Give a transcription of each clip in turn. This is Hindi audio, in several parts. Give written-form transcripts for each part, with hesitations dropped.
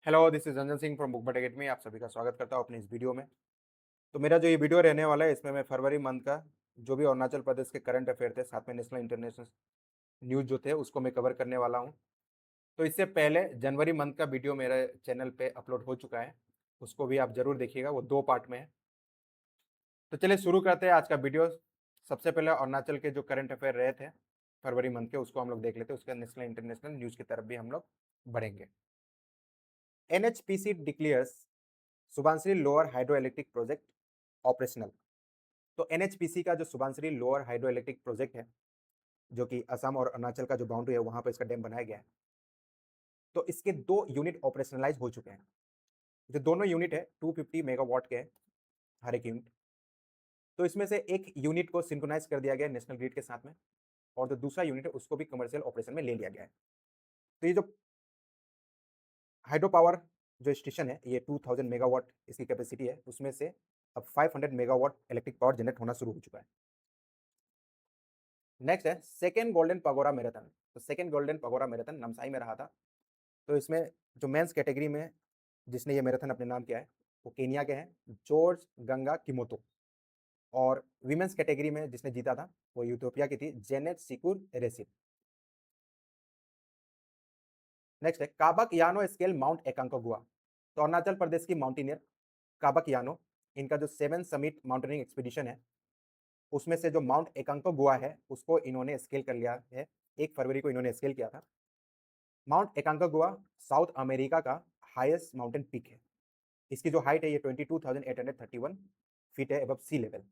Hello, this is Ranjan Singh from book but academy. आप सभी का स्वागत करता हूँ अपनी इस वीडियो में। तो मेरा जो ये वीडियो रहने वाला है, इसमें मैं फरवरी मंथ का जो भी अरुणाचल प्रदेश के करंट अफेयर थे, साथ में नेशनल इंटरनेशनल न्यूज़ जो थे, उसको मैं कवर करने वाला हूँ। तो इससे पहले जनवरी मंथ का वीडियो मेरे चैनल पे अपलोड हो चुका है, उसको भी आप ज़रूर देखिएगा, वो 2 पार्ट में है। तो चलिए शुरू करते हैं आज का वीडियो। सबसे पहले अरुणाचल के जो करंट अफेयर रहे थे फरवरी मंथ के, उसको हम लोग देख लेते हैं, उसके बाद नेशनल इंटरनेशनल न्यूज़ की तरफ भी हम लोग बढ़ेंगे। NHPC declares Subansiri lower hydro electric project operational. तो एनएचपीसी का जो Subansiri lower hydro electric project है, जो कि असम और अरुणाचल का जो बाउंड्री है, वहां पर इसका डैम बनाया गया है। तो इसके 2 यूनिट ऑपरेशनलाइज हो चुके हैं। जो दोनों यूनिट है 250 मेगावाट के हैं हर एक यूनिट। तो इसमें से एक यूनिट को सिंक्रोनाइज कर दिया गया है नेशनल ग्रिड के साथ में, और जो दूसरा यूनिट है उसको भी कमर्शियल ऑपरेशन में ले लिया गया है। तो ये जो हाइड्रो पावर जो स्टेशन है, ये 2000 मेगावाट इसकी कैपेसिटी है, उसमें से अब 500 मेगावाट इलेक्ट्रिक पावर जनरेट होना शुरू हो चुका है। नेक्स्ट है सेकेंड गोल्डन पगोरा मैराथन। तो सेकेंड गोल्डन पगोरा मैराथन नमसाई में रहा था। तो इसमें जो मेंस कैटेगरी में जिसने ये मैराथन अपने नाम किया है, वो केनिया के हैं, जॉर्ज गंगा किमोतो। और विमेंस कैटेगरी में जिसने जीता था, वो यूथोपिया की थी, जेनेट सिकुर रेसिप। नेक्स्ट है काबक यानो स्केल माउंट एकांकोगुआ। तो अरुणाचल प्रदेश की माउंटेनियर काबक यानो, इनका जो 7 समिट माउंटेनिंग एक्सपीडिशन है, उसमें से जो माउंट एकांकोगुआ है, उसको इन्होंने स्केल कर लिया है। 1 फरवरी को इन्होंने स्केल किया था। माउंट एकांकागुआ साउथ अमेरिका का हाईएस्ट माउंटेन पीक है। इसकी जो हाइट है, ये 22,831 फीट है एबव सी लेवल।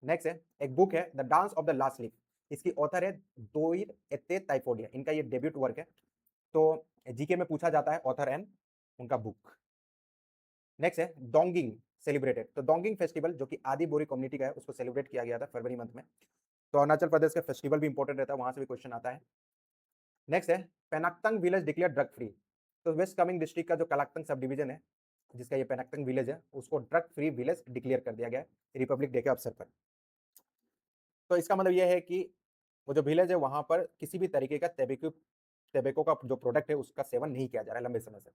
नेक्स्ट है एक बुक है the dance of the last leaf. इसकी ऑथर है दोइर एत्ते ताइफोडिया। इनका ये डेब्यूट वर्क है। तो जीके में पूछा जाता है ऑथर एंड उनका बुक। नेक्स्ट है डोंगिंग सेलिब्रेटेड। तो डोंगिंग फेस्टिवल जो कि आदि बोरी कम्युनिटी का है, उसको सेलिब्रेट किया गया था फरवरी मंथ में। तो अरुणाचल प्रदेश का फेस्टिवल भी इंपॉर्टेंट रहता है, वहां से भी क्वेश्चन आता है। नेक्स्ट है पेनाक्तंग विलेज डिक्लेयर ड्रग फ्री। तो वेस्ट कामेंग डिस्ट्रिक्ट का जो कलाक्तंग सब डिवीजन है, जिसका ये पेनाक्तंग विलेज है, उसको ड्रग फ्री विलेज डिक्लेयर कर दिया गया है रिपब्लिक डे के अवसर पर। तो इसका मतलब ये है कि वो जो विलेज है, वहां पर किसी भी तरीके का टेबेको का जो प्रोडक्ट है, उसका सेवन नहीं किया जा रहा है लंबे समय से।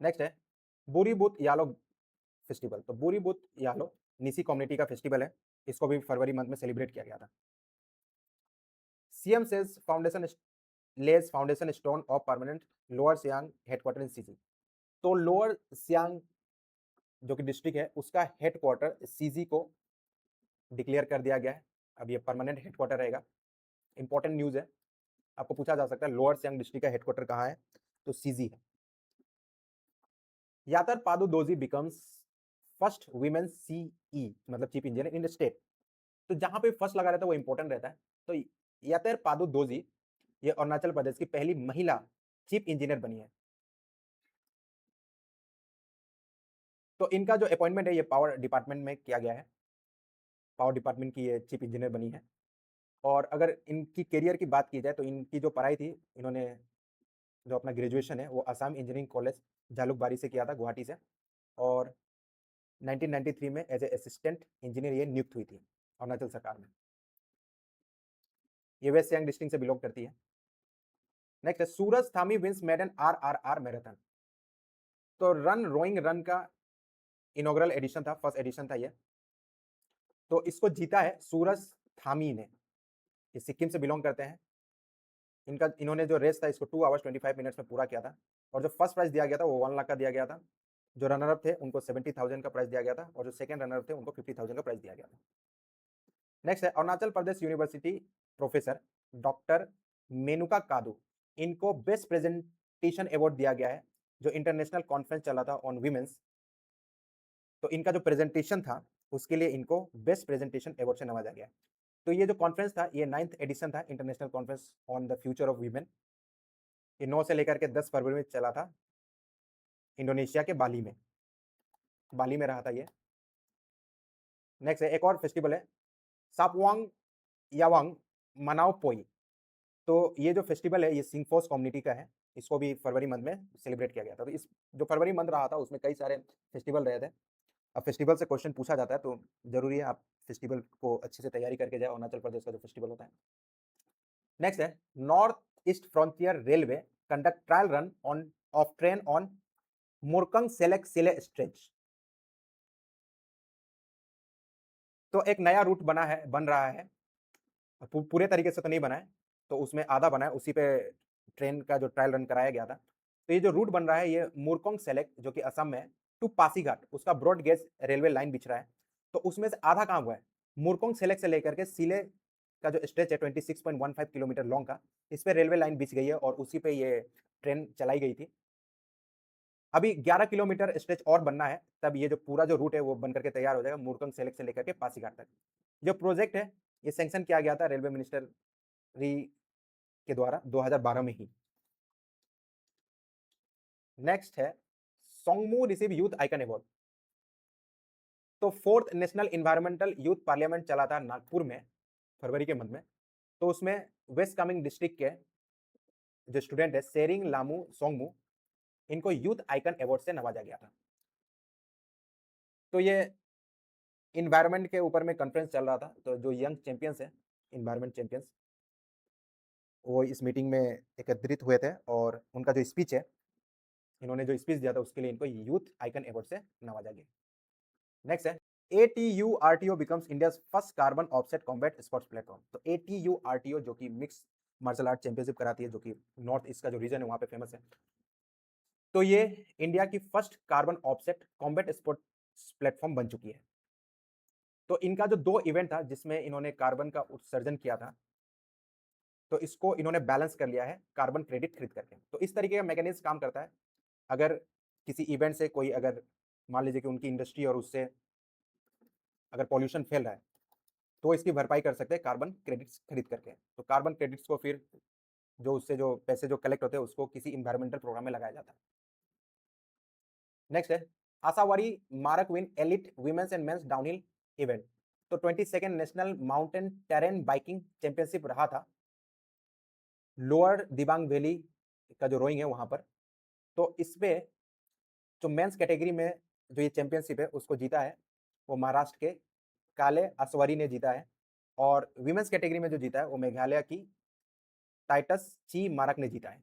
नेक्स्ट है बुरी बुत यालो फेस्टिवल। तो बुरी बुत यालो निसी कम्युनिटी का फेस्टिवल है, इसको भी फरवरी मंथ में सेलिब्रेट किया गया था। CM says foundation lays foundation stone of permanent lower Siang headquarter in CG. तो लोअर सियांग जो कि डिस्ट्रिक्ट है, उसका हेडक्वार्टर सीजी को डिक्लेयर कर दिया गया है। अब ये परमानेंट हेडक्वार्टर रहेगा। इंपॉर्टेंट न्यूज है, आपको पूछा जा सकता है लोअर सियांग डिस्ट्रिक्ट का हेडक्वार्टर कहाँ है, तो सीजी है। Yater Padu Doji becomes first women CE, मतलब chief engineer in the state. तो जहां पे फर्स्ट लगा रहता है वो इंपॉर्टेंट रहता है। तो यातर पादु दोजी ये अरुणाचल प्रदेश की पहली महिला चीफ इंजीनियर बनी है। तो इनका जो अपॉइंटमेंट है, ये पावर डिपार्टमेंट में किया गया है। पावर डिपार्टमेंट की ये चीफ इंजीनियर बनी है। और अगर इनकी करियर की बात की जाए, तो इनकी जो पढ़ाई थी, इन्होंने जो अपना ग्रेजुएशन है, वो असम इंजीनियरिंग कॉलेज जालुकबारी से किया था, गुवाहाटी से। और 1993 में एज ए असिस्टेंट इंजीनियर ये नियुक्त हुई थी अरुणाचल सरकार में। ये वेस्ट सियांग डिस्ट्रिक्ट से बिलोंग करती है। नेक्स्ट है सूरज थामी विंस मेडन RRR मैराथन। तो रन रोइंग रन का इनॉग्रल एडिशन था, फर्स्ट एडिशन था ये। तो इसको जीता है सूरज थामी ने। ये सिक्किम से बिलोंग करते हैं। इन्होंने जो रेस था, इसको 2 आवर्स 25 मिनट्स में पूरा किया था। और जो फर्स्ट प्राइज दिया गया था, वो 1 लाख का दिया गया था। जो रनर अप थे, उनको 70,000 का प्राइज दिया गया था। और जो सेकंड रनर अप थे, उनको 50,000 का प्राइज दिया गया था। नेक्स्ट है अरुणाचल प्रदेश यूनिवर्सिटी प्रोफेसर डॉक्टर मेनुका कादू, इनको बेस्ट प्रेजेंटेशन अवार्ड दिया गया है। जो इंटरनेशनल कॉन्फ्रेंस चला था ऑन वीमेंस, तो इनका जो प्रेजेंटेशन था, उसके लिए इनको बेस्ट प्रेजेंटेशन अवार्ड से नवाजा गया। तो ये जो कॉन्फ्रेंस था, ये 9th एडिशन था, international conference on the future of women. ये 9 से लेकर के 10 फरवरी में चला था, इंडोनेशिया के बाली में रहा था ये। नेक्स्ट है एक और फेस्टिवल है सापवांग यावांग मनाओ पोई। तो ये जो फेस्टिवल है, ये सिंगफोस कम्युनिटी का है। इसको भी फरवरी मंथ में सेलिब्रेट किया गया था। तो इस जो फरवरी मंथ रहा था, उसमें कई सारे फेस्टिवल रहे थे। अब फेस्टिवल से क्वेश्चन पूछा जाता है, तो जरूरी है आप फेस्टिवल को अच्छे से तैयारी करके जाए, अरुणाचल प्रदेश का जो फेस्टिवल होता है। नेक्स्ट है north east frontier railway conduct trial run of train on Murkang Selek Sile stretch. तो एक नया रूट बन रहा है, पूरे तरीके से तो नहीं बना है, तो उसमें आधा बना है, उसी पे ट्रेन का जो ट्रायल रन कराया गया था। तो ये जो रूट बन रहा है ये मुरकोंग सेलेक जो कि असम में टू पासीघाट, उसका ब्रॉड गेज रेलवे लाइन बिछ रहा है। तो उसमें से आधा काम हुआ है मुरकोंग सेलेक से लेकर के सिले का जो स्ट्रेच है 26.15 किलोमीटर लॉन्ग का, इस पे रेलवे लाइन बिछ गई है और उसी पे ये ट्रेन चलाई गई थी। अभी 11 किलोमीटर स्ट्रेच और बनना है, तब ये जो पूरा जो रूट है वो बन करके तैयार हो जाएगा मुरकोंग सेलेक से लेकर के पासीघाट तक। जो प्रोजेक्ट है ये सैंक्शन किया गया था रेलवे मिनिस्ट्री के द्वारा 2012 में ही। नेक्स्ट है सोंगमू रिसीव यूथ आइकन अवार्ड। तो 4th national environmental youth parliament चला था नागपुर में फरवरी के मंथ में। तो उसमें वेस्ट कामेंग डिस्ट्रिक्ट के जो स्टूडेंट है सेरिंग लामू सोंगमू, इनको यूथ आइकन अवार्ड से नवाजा गया था। तो ये इन्वायरमेंट के ऊपर में कॉन्फ्रेंस चल रहा था, तो जो यंग चैंपियंस है इन्वायरमेंट चैंपियंस, वो इस मीटिंग में एकत्रित हुए थे और उनका जो स्पीच है, इन्होंने जो स्पीच दिया था उसके लिए इनको यूथ आइकन अवार्ड से नवाजा गया। नेक्स्ट है ATU-RTO becomes India's first carbon offset combat sports platform। तो ATU-RTO जो कि मिक्स मार्शल आर्ट चैंपियनशिप कराती है, जो कि नॉर्थ ईस्ट का जो रीजन है वहां पे फेमस है। तो ये इंडिया की first carbon offset combat sports platform बन चुकी है। तो इनका जो 2 इवेंट था जिसमें इन्होंने कार्बन का उत्सर्जन किया था, तो इसको इन्होंने बैलेंस कर लिया है कार्बन क्रेडिट खरीद करके। तो इस तरीके का मैकेनिज्म काम करता है, अगर किसी इवेंट से कोई अगर मान लीजिए कि उनकी इंडस्ट्री और उससे अगर पॉल्यूशन फैल रहा है, तो इसकी भरपाई कर सकते हैं कार्बन क्रेडिट्स खरीद करके। तो कार्बन क्रेडिट्स को फिर जो उससे जो पैसे जो कलेक्ट होते हैं उसको किसी इन्वायरमेंटल प्रोग्राम में लगाया जाता है। नेक्स्ट है आसावरी मारक win elite women's and men's downhill event. तो 22nd national mountain terrain biking championship रहा था लोअर दिबांग वैली का जो रोइंग है वहां पर। तो इसपे जो मेंस कैटेगरी में जो ये चैंपियनशिप है उसको जीता है वो महाराष्ट्र के काले असवारी ने जीता है, और विमेंस कैटेगरी में जो जीता है वो मेघालय की टाइटस ची मारक ने जीता है।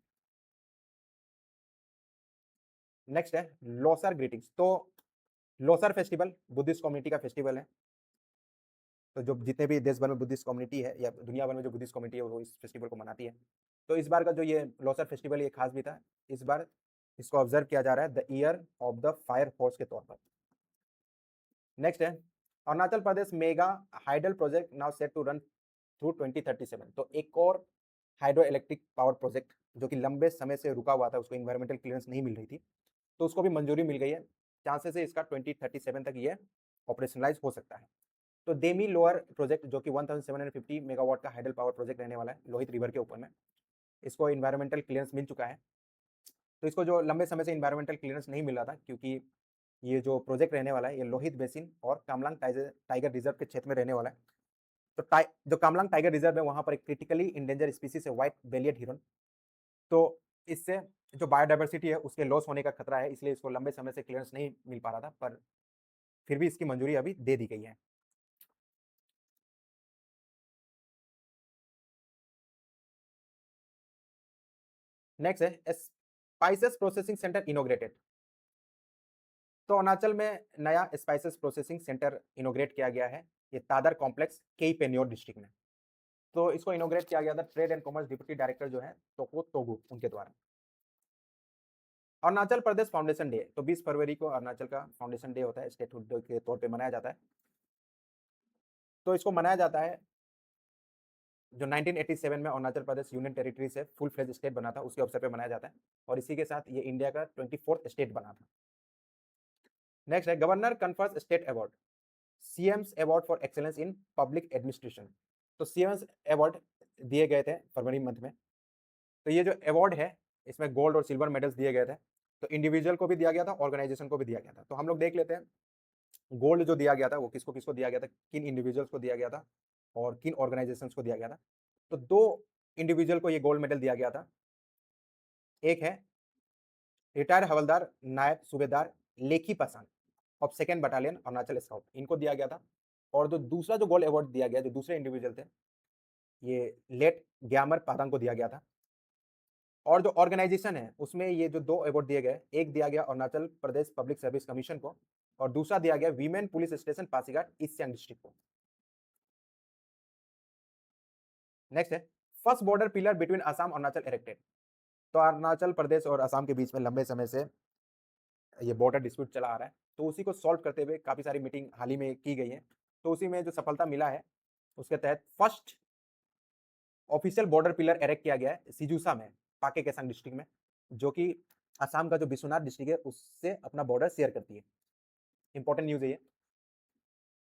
नेक्स्ट है लोसर ग्रीटिंग्स। तो लोसर फेस्टिवल बुद्धिस्ट कम्युनिटी का फेस्टिवल है। तो जो जितने भी देश भर में बुद्धिस्ट कम्युनिटी है या दुनिया भर में जो बुद्धिस्ट कम्युनिटी है वो इस फेस्टिवल को मनाती है। तो इस बार का जो ये लोसर फेस्टिवल ये खास भी था, इस बार इसको ऑब्जर्व किया जा रहा है the year of the fire force के तौर पर। नेक्स्ट है Arunachal Pradesh mega hydel project now set to run through 2037। तो एक और हाइड्रो इलेक्ट्रिक पावर प्रोजेक्ट जो कि लंबे समय से रुका हुआ था, उसको इन्वायरमेंटल क्लियरेंस नहीं मिल रही थी, तो उसको भी मंजूरी मिल गई है। चांसेस है इसका 2037 तक ये ऑपरेशनलाइज हो सकता है। तो देमी लोअर प्रोजेक्ट जो कि 1750 मेगावाट का हाइडल पावर प्रोजेक्ट रहने वाला है लोहित रिवर के ऊपर में, इसको इन्वायरमेंटल क्लियरेंस मिल चुका है। तो इसको जो लंबे समय से इन्वायरमेंटल क्लियरेंस नहीं मिल रहा था, क्योंकि ये जो प्रोजेक्ट रहने वाला है ये लोहित बेसिन और कामलांग टाइगर रिजर्व के क्षेत्र में रहने वाला है। तो जो कामलांग टाइगर रिजर्व है वहां पर एक क्रिटिकली इंडेंजर स्पीसीज है व्हाइट बेलियड हिरन। तो इससे जो बायोडाइवर्सिटी है उसके लॉस होने का खतरा है, इसलिए इसको लंबे समय से क्लियरेंस नहीं मिल पा रहा था, पर फिर भी इसकी मंजूरी अभी दे दी गई है। नेक्स्ट है स्पाइसेस प्रोसेसिंग सेंटर इनोग्रेटेड। तो अरुणाचल में नया स्पाइसेस प्रोसेसिंग सेंटर इनोग्रेट किया गया है, ये तादर कॉम्प्लेक्स केईपेन्योर डिस्ट्रिक्ट में। तो इसको इनोग्रेट किया गया था trade and commerce deputy director जो है तोको तोगु उनके द्वारा। अरुणाचल प्रदेश फाउंडेशन डे, तो 20 फरवरी को अरुणाचल का फाउंडेशन डे होता है, स्टेटहुड डे के तौर पे मनाया जाता है। तो इसको मनाया जाता है जो 1987 में अरुणाचल प्रदेश यूनियन टेरिटरी से फुल फ्लेज स्टेट बना था उसके अवसर पे मनाया जाता है, और इसी के साथ ये इंडिया का 24th स्टेट बना था। नेक्स्ट है governor confers state award, CM's award for excellence in public administration. तो सीएम्स अवार्ड दिए गए थे फरवरी मंथ में। तो ये जो अवार्ड है इसमें गोल्ड और सिल्वर मेडल्स दिए गए थे। तो इंडिविजुअल को भी दिया गया था, ऑर्गेनाइजेशन को भी दिया गया था। तो हम लोग देख लेते हैं गोल्ड जो दिया गया था वो किसको किसको दिया गया था, किन इंडिविजुअल्स को दिया गया था और किन ऑर्गेनाइजेशंस को दिया गया था। तो 2 इंडिविजुअल को ये गोल्ड मेडल दिया गया था। एक है रिटायर्ड हवलदार नायब सूबेदार Lekhi Pasan of 2nd battalion Arunachal scout, इनको दिया गया था। और जो दूसरा जो गोल्ड अवार्ड दिया गया, जो दूसरे इंडिविजुअल थे, ये लेट ग्यामर पादांग को दिया गया था। और जो ऑर्गेनाइजेशन है उसमें ये जो 2 अवार्ड दिए गए, एक दिया गया Arunachal Pradesh public service commission को और दूसरा दिया गया women police station Pasighat east Siang district को। नेक्स्ट है first border pillar between Assam Arunachal erected. तो अरुणाचल प्रदेश और असम के बीच में लंबे समय से ये बॉर्डर डिस्प्यूट चला आ रहा है, तो उसी को सॉल्व करते हुए काफी सारी मीटिंग हाल ही में की गई है। तो उसी में जो सफलता मिला है उसके तहत first official border pillar erect किया गया है सिजूसा में, पाके केसांग डिस्ट्रिक्ट में, जो कि असम का जो बिश्वनाथ डिस्ट्रिक्ट है उससे अपना बॉर्डर शेयर करती है। इंपॉर्टेंट न्यूज है ये।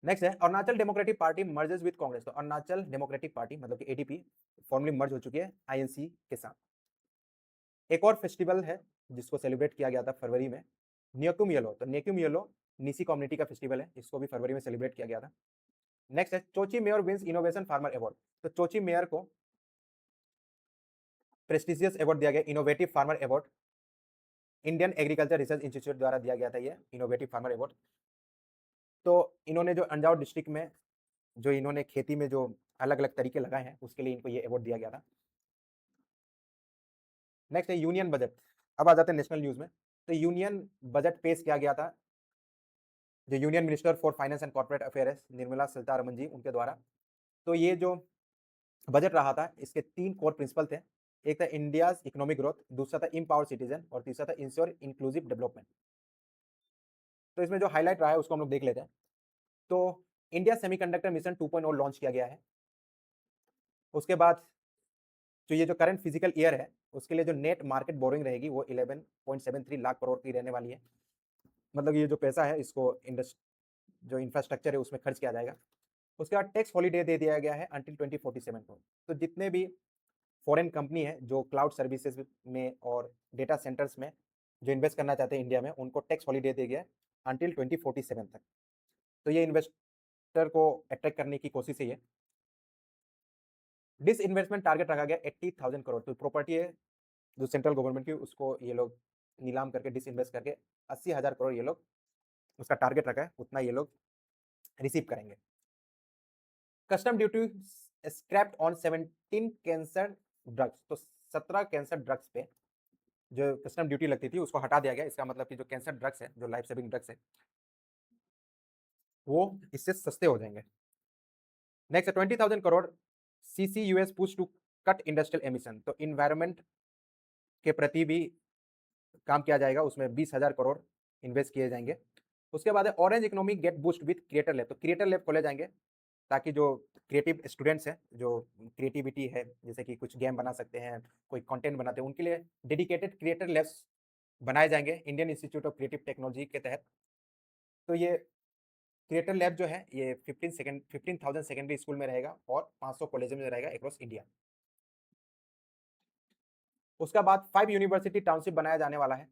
नेक्स्ट है Arunachal democratic party merges with Congress. तो अरुणाचल डेमोक्रेटिक पार्टी मतलब कि एडीपी फॉर्मली मर्ज हो चुकी है आईएनसी के साथ। एक और फेस्टिवल है जिसको सेलिब्रेट किया गया था फरवरी में, न्योकुम येलो। तो न्योकुम येलो निसी कम्युनिटी का फेस्टिवल है, इसको भी फरवरी में सेलिब्रेट किया गया था। नेक्स्ट है Chochi Mayor wins innovation farmer award. तो चोची मेयर को प्रेस्टिजियस अवार्ड दिया गया innovative farmer award, Indian agriculture research institute द्वारा दिया गया था ये इनोवेटिव फार्मर अवार्ड। तो इन्होंने जो अंजाव डिस्ट्रिक्ट में जो इन्होंने खेती में जो अलग अलग तरीके लगाए हैं उसके लिए इनको ये अवार्ड दिया गया था। नेक्स्ट है यूनियन बजट। अब आ जाते हैं नेशनल न्यूज में। तो यूनियन बजट पेश किया गया था जो union minister for finance and corporate affairs Nirmala Sitharaman ji उनके द्वारा। तो ये जो बजट रहा था इसके 3 कोर प्रिंसिपल थे। एक था इंडिया इकोनॉमिक ग्रोथ, दूसरा था इम्पावर सिटीजन और तीसरा था इंश्योर इंक्लूसिव डेवलपमेंट। तो इसमें जो हाईलाइट रहा है उसको हम लोग देख लेते हैं। तो इंडिया सेमीकंडक्टर मिशन 2.0 लॉन्च किया गया है। उसके बाद जो ये जो करंट फिजिकल ईयर है उसके लिए जो नेट मार्केट बोरिंग रहेगी वो 11.73 लाख करोड़ की रहने वाली है। मतलब ये जो पैसा है इसको जो इंफ्रास्ट्रक्चर है उसमें खर्च किया जाएगा। उसके बाद टैक्स हॉलीडे दे दिया गया है अंटिल 2047 को। तो जितने भी फॉरेन कंपनी है जो क्लाउड सर्विसेज में और डेटा सेंटर्स में जो इन्वेस्ट करना चाहते हैं इंडिया में उनको टैक्स हॉलीडे दे गया अंटिल 2047 तक। तो ये इन्वेस्टर को अट्रैक्ट करने की कोशिश है ये। डिस इन्वेस्टमेंट टारगेट रखा गया 80,000 करोड़। तो प्रॉपर्टी है जो सेंट्रल गवर्नमेंट की उसको ये लोग नीलाम करके डिस इन्वेस्ट करके 80,000 करोड़ ये लोग उसका टारगेट रखा है, उतना ये लोग रिसीव करेंगे। Custom duty scraped on 17 cancer drugs. तो 17 कैंसर ड्रग्स पे जो कस्टम ड्यूटी लगती थी उसको हटा दिया गया। इसका मतलब कि जो कैंसर ड्रग्स है, जो लाइफ सेविंग ड्रग्स है, वो इससे सस्ते हो जाएंगे। Next 20,000 crore CCUS push to cut industrial emission. तो इन्वायरमेंट के प्रति भी काम किया जाएगा, उसमें 20,000 करोड़ इन्वेस्ट किए जाएंगे। उसके बाद orange economy get boost with creator lab. तो क्रिएटर लैब खोले जाएंगे ताकि जो क्रिएटिव स्टूडेंट्स हैं, जो क्रिएटिविटी है, जैसे कि कुछ गेम बना सकते हैं, कोई कंटेंट बनाते हैं, उनके लिए डेडिकेटेड क्रिएटर लैब्स बनाए जाएंगे Indian institute of creative technology के तहत। तो ये क्रिएटर लैब जो है ये 15,000 सेकेंडरी स्कूल में रहेगा और 500 कॉलेज में रहेगा अक्रॉस इंडिया। उसका बाद 5 यूनिवर्सिटी टाउनशिप बनाया जाने वाला है।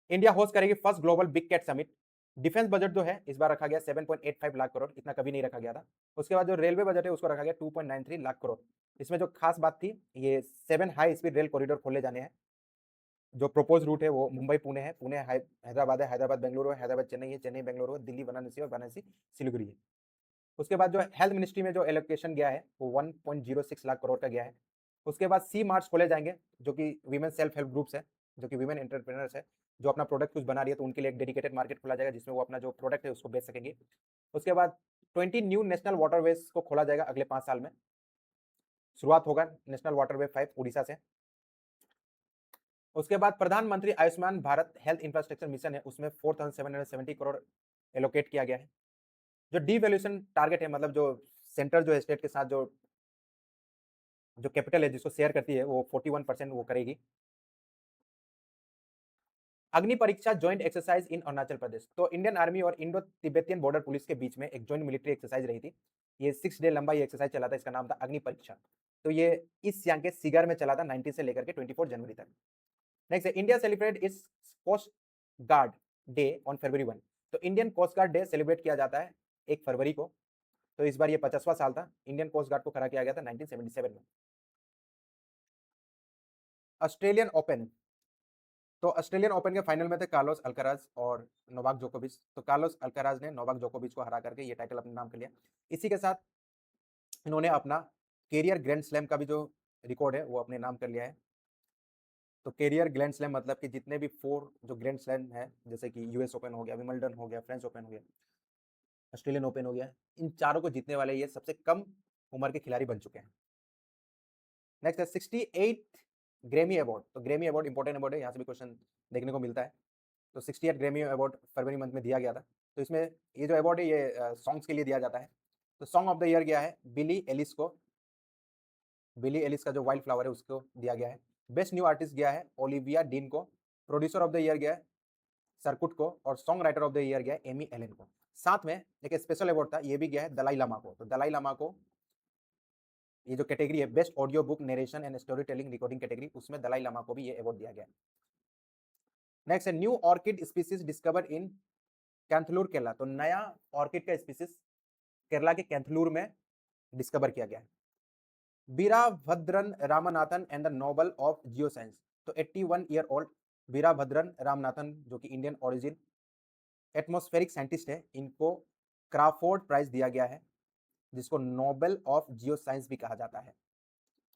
इंडिया होस्ट करेगी first global big cat summit. Defence budget जो है इस बार रखा गया 7.85 लाख करोड़, इतना कभी नहीं रखा गया था। उसके बाद जो रेलवे बजट है उसको रखा गया 2.93 लाख करोड़। इसमें जो खास बात थी ये 7 हाई स्पीड रेल कॉरिडोर खोले जाने हैं। जो प्रोपोज रूट है वो मुंबई पुणे है, पुणे हैदराबाद है, हैदराबाद बेंगलुरु है, हैदराबाद चेन्नई है, चेन्नई बेंगलुरु है, दिल्ली वाराणसी और वाराणसी सिलीगुड़ी है। उसके बाद जो हेल्थ मिनिस्ट्री में जो एलोकेशन गया है वो 1.06 लाख करोड़ का गया है। उसके बाद सी मार्ट्स खोले जाएंगे जो कि वीमेन सेल्फ हेल्प ग्रुप्स है, जो कि वीमेन एंटरप्रेन्योर्स है, जो अपना प्रोडक्ट कुछ बना रही है, तो उनके लिए एक डेडिकेटेड मार्केट खोला जाएगा जिसमें वो अपना जो प्रोडक्ट है उसको बेच सकेंगे। उसके बाद 20 न्यू नेशनल वाटरवेज को खोला जाएगा अगले 5 साल में। शुरुआत होगा नेशनल वाटरवे 5 उड़ीसा से। उसके बाद प्रधानमंत्री Ayushman Bharat health infrastructure mission है, उसमें 4,770 करोड़ एलोकेट किया गया है। जो डीवैल्यूएशन टारगेट है, मतलब जो सेंटर जो स्टेट के साथ जो कैपिटल है जिसको शेयर करती है वो 41% वो करेगी। अग्नि परीक्षा joint exercise in Arunachal Pradesh. तो इंडियन आर्मी और इंडो तिब्बतियन बॉर्डर पुलिस के बीच में एक ज्वाइंट मिलिट्री एक्सरसाइज रही थी। ये 6 डे लंबा ये एक्सरसाइज चला था, इसका नाम था अग्नि परीक्षा। तो ये इस सियांग के सिगार में चला था 19 से लेकर के 24 जनवरी तक। नेक्स्ट है India celebrate its coast guard day on फरवरी 1। तो Indian coast guard day celebrate किया जाता है 1 फरवरी को। तो इस बार ये 50वां साल था, इंडियन कोस्ट गार्ड को खड़ा किया गया था 1977 में। Australian open. तो ऑस्ट्रेलियन ओपन के फाइनल में थे कार्लोस अल्काराज और नोवाक जोकोविच। तो कार्लोस अल्काराज ने नोवाक जोकोविच को हरा करके ये टाइटल अपने नाम कर लिया। इसी के साथ इन्होंने अपना कैरियर ग्रैंड स्लैम का भी जो रिकॉर्ड है वो अपने नाम कर लिया है। तो कैरियर ग्रैंड स्लैम मतलब कि जितने भी 4 जो ग्रैंड स्लैम है, जैसे कि यूएस ओपन हो गया, विंबलडन हो गया, फ्रेंच ओपन हो गया, ऑस्ट्रेलियन ओपन हो गया, इन चारों को जीतने वाले ये सबसे कम उम्र के खिलाड़ी बन चुके हैं। नेक्स्ट है 68 ग्रैमी अवार्ड। तो ग्रैमी अवार्ड इंपॉर्टेंट अवार्ड है, यहाँ से भी क्वेश्चन देखने को मिलता है। तो 68 ग्रैमी अवार्ड फरवरी मंथ में दिया गया था। तो इसमें ये जो अवार्ड है ये सॉन्ग्स के लिए दिया जाता है। तो सॉन्ग ऑफ द ईयर गया है बिली एलिस को, बिली एलिस का जो वाइल्ड फ्लावर है उसको दिया गया है। बेस्ट न्यू आर्टिस्ट गया है ओलिविया डीन को। प्रोड्यूसर ऑफ द ईयर गया है सरकुट को, और song writer of the year गया है एमी एलन को। साथ में एक स्पेशल अवार्ड था, ये भी गया है दलाई लामा को। तो दलाई लामा को ये जो कैटेगरी है best audio book narration and story telling recording category, उसमें दलाई लामा को भी ये अवार्ड दिया गया है। नेक्स्ट है new orchid species discover in Kanthalloor Kerala. तो नया ऑर्किड का स्पीसीज केरला के कैंथलूर में डिस्कवर किया गया है। Veerabhadran Ramanathan and the Nobel of geo science. तो 81 ईयर ओल्ड वीराभद्रन रामनाथन, जो कि इंडियन ओरिजिन एटमॉस्फेरिक साइंटिस्ट है, इनको क्राफोर्ड प्राइज दिया गया है, जिसको नोबेल ऑफ जियो साइंस भी कहा जाता है।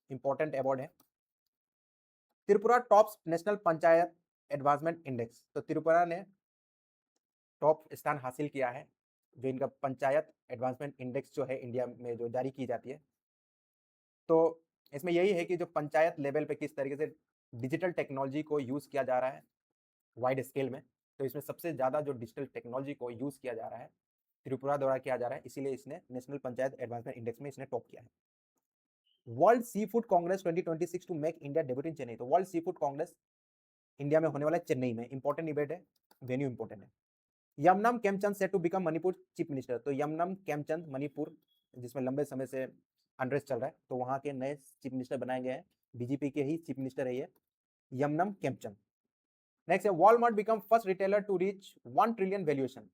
इंपॉर्टेंट अवार्ड है। Tripura top national panchayat advancement index. तो त्रिपुरा ने टॉप स्थान हासिल किया है, जो इनका पंचायत एडवांसमेंट इंडेक्स जो है इंडिया में जो जारी की जाती है। तो इसमें यही है कि जो पंचायत लेवल पे किस तरीके से डिजिटल टेक्नोलॉजी को यूज किया जा रहा है वाइड स्केल में। तो इसमें सबसे ज्यादा जो डिजिटल टेक्नोलॉजी को यूज किया जा रहा है त्रिपुरा द्वारा किया जा रहा है, इसीलिए इसने नेशनल पंचायत एडवांसमेंट इंडेक्स में इसने टॉप किया है। World sea food congress 2026 to make India debut in Chennai. तो world sea food congress India में होने वाला है चेन्नई में। इंपॉर्टेंट इवेंट है, वेन्यू इंपॉर्टेंट है। Yumnam Khemchand set to become Manipur chief minister. तो यमनम केमचंद मणिपुर, जिसमें लंबे समय से अनरेस्ट चल रहा है, तो वहां के नए चीफ मिनिस्टर बनाए गए हैं, बीजेपी के ही चीफ मिनिस्टर है ये यमनम केमचंद। नेक्स्ट है Walmart become first retailer to reach 1 trillion valuation.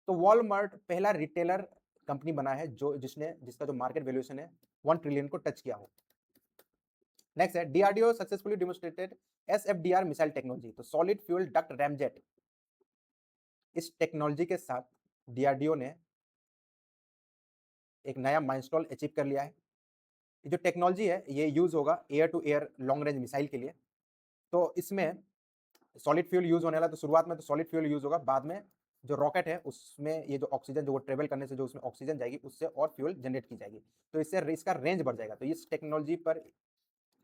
तो वॉलमार्ट पहला रिटेलर कंपनी बना है जिसका जो मार्केट वैल्यूएशन है 1 ट्रिलियन को टच किया हो। नेक्स्ट है DRDO successfully demonstrated SFDR missile technology. तो सॉलिड फ्यूल डक्ट रैमजेट, इस टेक्नोलॉजी के साथ डीआरडीओ ने एक नया माइलस्टोन अचीव कर लिया है। ये जो टेक्नोलॉजी है ये यूज होगा air to air long range missile के लिए। तो इसमें सॉलिड फ्यूल यूज होने वाला, तो शुरुआत में तो सॉलिड फ्यूल यूज होगा, बाद में जो रॉकेट है उसमें ये जो ऑक्सीजन जो ट्रेवल करने से जो उसमें ऑक्सीजन जाएगी उससे और फ्यूल जनरेट की जाएगी, तो इससे इसका रेंज बढ़ जाएगा। तो इस टेक्नोलॉजी पर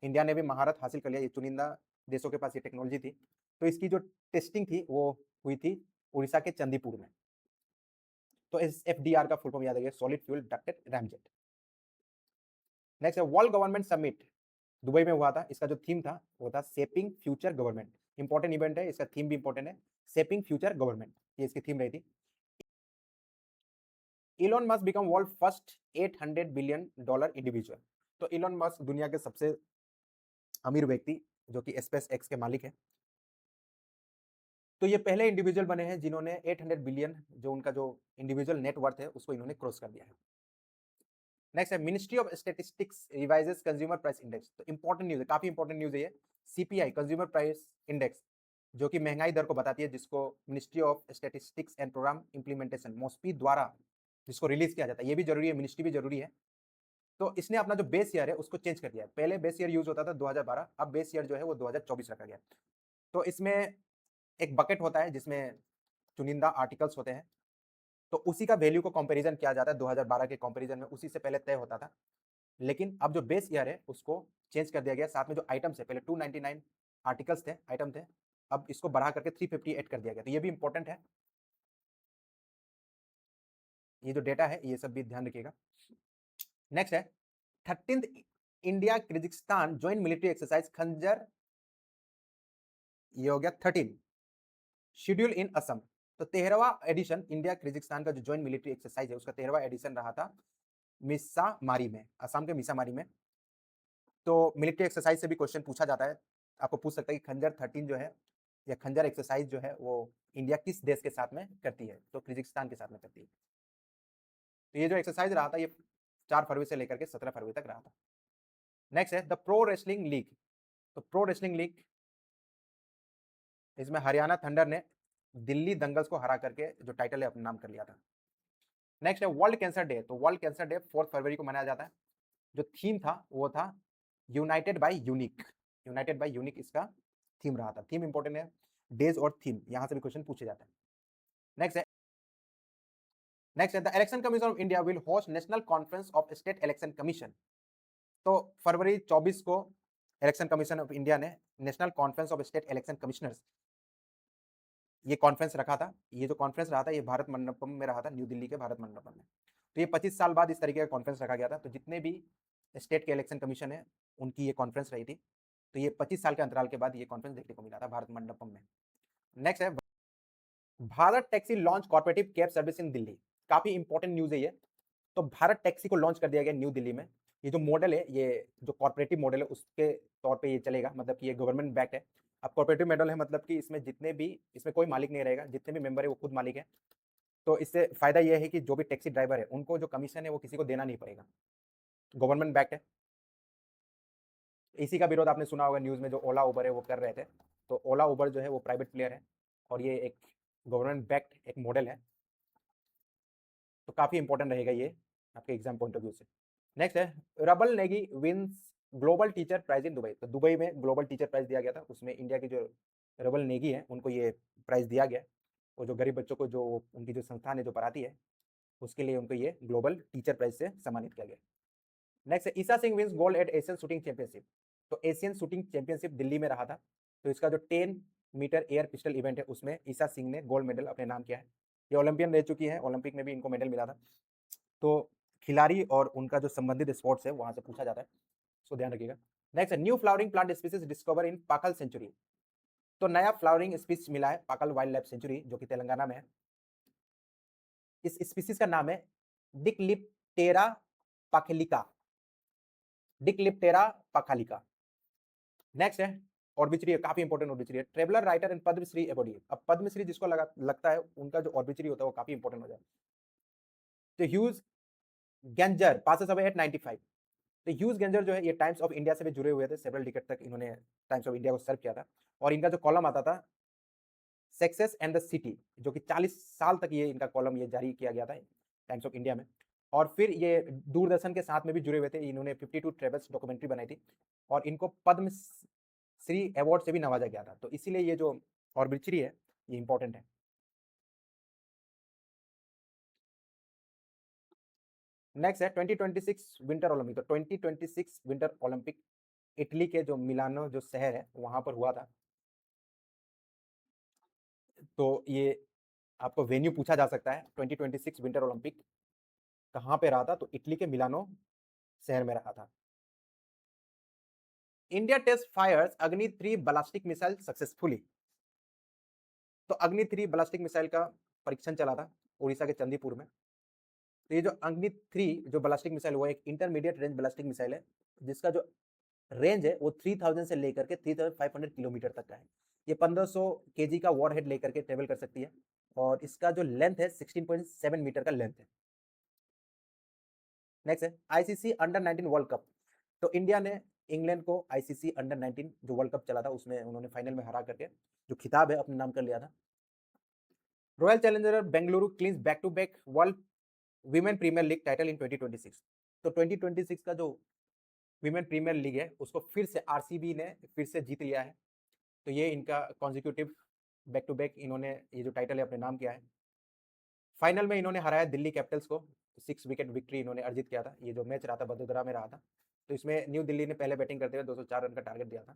इंडिया ने भी महारत हासिल कर लिया। ये चुनिंदा देशों के पास ये टेक्नोलॉजी थी। तो इसकी जो टेस्टिंग थी वो हुई थी उड़ीसा के चंदीपुर में। तो इस एफडीआर का फुल फॉर्म याद रखिए, solid fuel ducted ramjet. Next है वर्ल्ड गवर्नमेंट समिट दुबई में हुआ था। इसका जो थीम था वो था shaping future government. Important event है, इसका थीम भी इंपॉर्टेंट है, शेपिंग फ्यूचर गवर्नमेंट, ये इसकी थीम रही थी। Elon Musk become world first $800 billion individual. तो इलॉन मस्क दुनिया के सबसे अमीर व्यक्ति जो कि स्पेस एक्स के मालिक है। तो ये पहले इंडिविजुअल बने हैं जिन्होंने 800 बिलियन जो उनका जो इंडिविजुअल नेटवर्थ है उसको इन्होंने क्रॉस कर दिया है। नेक्स्ट है ministry of statistics revises consumer price index. तो इंपॉर्टेंट न्यूज है, काफी इंपॉर्टेंट न्यूज है ये। सीपीआई कंज्यूमर प्राइस इंडेक्स जो कि महंगाई दर को बताती है, जिसको ministry of statistics and programme implementation MoSPI द्वारा जिसको रिलीज किया जाता है, ये भी जरूरी है, मिनिस्ट्री भी जरूरी है। तो इसने अपना जो बेस ईयर है उसको चेंज कर दिया है। पहले बेस ईयर यूज होता था 2012, अब बेस ईयर जो है वो 2024 रखा गया। तो इसमें एक बकेट होता है जिसमें चुनिंदा आर्टिकल्स होते हैं, तो उसी का वैल्यू को कंपैरिजन किया जाता है 2012 के कंपैरिजन में, उसी से पहले तय होता था। लेकिन अब जो बेस ईयर है उसको चेंज कर दिया गया। साथ में जो आइटम्स है, पहले 299 आर्टिकल्स थे, आइटम थे, अब इसको बढ़ा करके 358 कर दिया गया। तो ये भी इंपॉर्टेंट है, ये जो डेटा है ये सब भी ध्यान रखिएगा। नेक्स्ट है 13th India Kyrgyzstan joint military exercise खंजर, ये हो गया 13 शेड्यूल इन असम। तो 13वां एडिशन इंडिया किर्गिस्तान का जो ज्वाइंट मिलिट्री एक्सरसाइज है उसका 13वां एडिशन रहा था मिसामारी में, असम के मिसामारी में। तो मिलिट्री एक्सरसाइज से भी क्वेश्चन पूछा जाता है, आपको पूछ सकता है कि खंजर 13 जो है या खंजर एक्सरसाइज जो है वो इंडिया किस देश के साथ में करती है, तो किर्गिस्तान के साथ में करती है। तो ये जो एक्सरसाइज रहा था ये 4 फरवरी से लेकर के 17 फरवरी तक रहा था। नेक्स्ट है द प्रो रेसलिंग लीग। तो प्रो रेसलिंग लीग, इसमें हरियाणा थंडर ने दिल्ली दंगल्स को हरा करके जो टाइटल है अपने नाम कर लिया था। नेक्स्ट है वर्ल्ड कैंसर डे। तो वर्ल्ड कैंसर डे 4 फरवरी को मनाया जाता है। जो थीम था वो था united by unique, united by unique इसका थीम रहा था। थीम इंपॉर्टेंट है, डेज और थीम, यहां से भी क्वेश्चन पूछे जाते हैं। नेक्स्ट है the election commission of India will host national conference of state election commission. तो फरवरी 24 को इलेक्शन कमीशन ऑफ इंडिया ने national conference of state election commissioners ये कॉन्फ्रेंस रखा था। ये जो कॉन्फ्रेंस रहा था ये भारत मंडपम में रहा था, न्यू दिल्ली के भारत मंडपम में। तो ये 25 साल बाद इस तरीके का कॉन्फ्रेंस रखा गया था। तो जितने भी स्टेट के इलेक्शन कमीशन है उनकी ये कॉन्फ्रेंस रही थी। तो ये 25 साल के अंतराल के बाद ये कॉन्फ्रेंस देखने को मिला था भारत मंडपम में। नेक्स्ट है Bharat taxi launch corporative cab service in Delhi. काफी इंपॉर्टेंट न्यूज है ये। तो भारत टैक्सी को लॉन्च कर दिया गया न्यू दिल्ली में। ये जो मॉडल है, ये जो कॉर्पोरेटिव मॉडल है उसके तौर पे ये चलेगा, मतलब कि ये गवर्नमेंट बैक्ड है। अब कॉर्पोरेटिव मॉडल है मतलब कि इसमें जितने भी, इसमें कोई मालिक नहीं रहेगा, जितने भी मेंबर है वो खुद मालिक है। तो इससे फायदा ये है कि जो भी टैक्सी ड्राइवर है उनको जो कमीशन है वो किसी को देना नहीं पड़ेगा, गवर्नमेंट बैक्ड है। इसी का विरोध आपने सुना होगा न्यूज में, जो ओला उबर है वो कर रहे थे। तो ओला उबर जो है वो प्राइवेट प्लेयर है और ये एक गवर्नमेंट बैक्ड एक मॉडल है। तो काफी इंपॉर्टेंट रहेगा ये आपके एग्जाम पॉइंट ऑफ व्यू से। नेक्स्ट है Rubal Negi wins global teacher prize in Dubai. तो दुबई में ग्लोबल टीचर प्राइज दिया गया था, उसमें इंडिया की जो रबल नेगी है उनको ये प्राइज दिया गया। और जो गरीब बच्चों को जो उनकी जो संस्थान है जो पढ़ाती है उसके लिए उनको ये ग्लोबल टीचर प्राइज से सम्मानित किया गया। नेक्स्ट है Esha Singh wins gold at Asian shooting championship. तो एशियन शूटिंग चैंपियनशिप दिल्ली में रहा था। तो इसका जो 10 मीटर एयर पिस्टल इवेंट है उसमें ईसा सिंह ने गोल्ड मेडल अपने नाम किया है। ये ओलंपियन रह चुकी है, ओलंपिक में भी इनको मेडल मिला था। तो खिलाड़ी और उनका जो संबंधित स्पोर्ट्स है वहां से पूछा जाता है, सो ध्यान रखिएगा। नेक्स्ट है new flowering plant species discover इन पाकल सेंचुरी। तो नया फ्लावरिंग स्पीसीज मिला है पाकल वाइल्ड लाइफ सेंचुरी जो कि तेलंगाना में है। इस स्पीसीज का नाम है डिक्लिप्टेरा पाखेलिका, डिक्लिप्टेरा पाखालिका। नेक्स्ट है ऑर्बिचरी, काफी इंपॉर्टेंट ऑर्बिचरी है, traveller writer and Padma Shri awardee. अब पद्मश्री जिसको लगता है उनका जो ऑर्बिचरी होता है वो काफी इंपॉर्टेंट हो जाए। तो ह्यूज गैंजर पासेस अवे एट 95। तो ह्यूज गैंजर जो है ये टाइम्स ऑफ इंडिया से भी जुड़े हुए थे, सेवरल डिकेट तक इन्होंने टाइम्स ऑफ इंडिया को सर्व किया था। और इनका जो कॉलम आता था सक्सेस एंड द सिटी, जो कि 40 साल तक ये इनका कॉलम ये जारी किया गया था टाइम्स ऑफ इंडिया में। और फिर ये दूरदर्शन के साथ में भी जुड़े हुए थे, इन्होंने 52 ट्रेवल्स डॉक्यूमेंट्री बनाई थी और इनको पद्म श्री अवार्ड से भी नवाजा गया था। तो इसीलिए ये जो ऑर्बिचरी है ये इंपॉर्टेंट है। नेक्स्ट है 2026 विंटर ओलंपिक। तो 2026 विंटर ओलंपिक इटली के जो मिलानो जो शहर है वहां पर हुआ था। तो ये आपको वेन्यू पूछा जा सकता है, 2026 विंटर ओलंपिक कहां पे रहा था, तो इटली के मिलानो शहर में रहा था। इंडिया टेस्ट फायर्स अग्नि 3 बैलिस्टिक मिसाइल सक्सेसफुली। तो अग्नि 3 बैलिस्टिक मिसाइल का परीक्षण चला था उड़ीसा के चंदीपुर में। तो ये जो अग्नि 3 जो बैलिस्टिक मिसाइल वो एक इंटरमीडिएट रेंज बैलिस्टिक मिसाइल है जिसका जो रेंज है वो 3000 से लेकर के 3500 किलोमीटर तक का है। ये 1500 केजी का वॉर हेड लेकर के ट्रेवल कर सकती है और इसका जो लेंथ है 16.7 मीटर का लेंथ है। नेक्स्ट है आईसीसी अंडर 19 वर्ल्ड कप। तो इंडिया ने इंग्लैंड को आईसीसी अंडर 19 जो वर्ल्ड कप चला था उसमें उन्होंने फाइनल में हरा करके जो खिताब है अपने नाम कर लिया था। Royal challenger Bengaluru clinches back to back world women premier league title in 2026। तो 2026 का जो वीमेन प्रीमियर लीग है उसको फिर से आरसीबी ने फिर से जीत लिया है। तो ये इनका कॉन्जिक्यूटिव बैक टू बैक इन्होंने ये जो टाइटल है अपने नाम किया है। फाइनल में इन्होंने हराया दिल्ली कैपिटल्स को, 6 विकेट विक्ट्री इन्होंने अर्जित किया था। ये जो मैच रहा था बड़ोदरा में रहा था। तो इसमें न्यू दिल्ली ने पहले बैटिंग करते हुए 204 रन का टारगेट दिया था।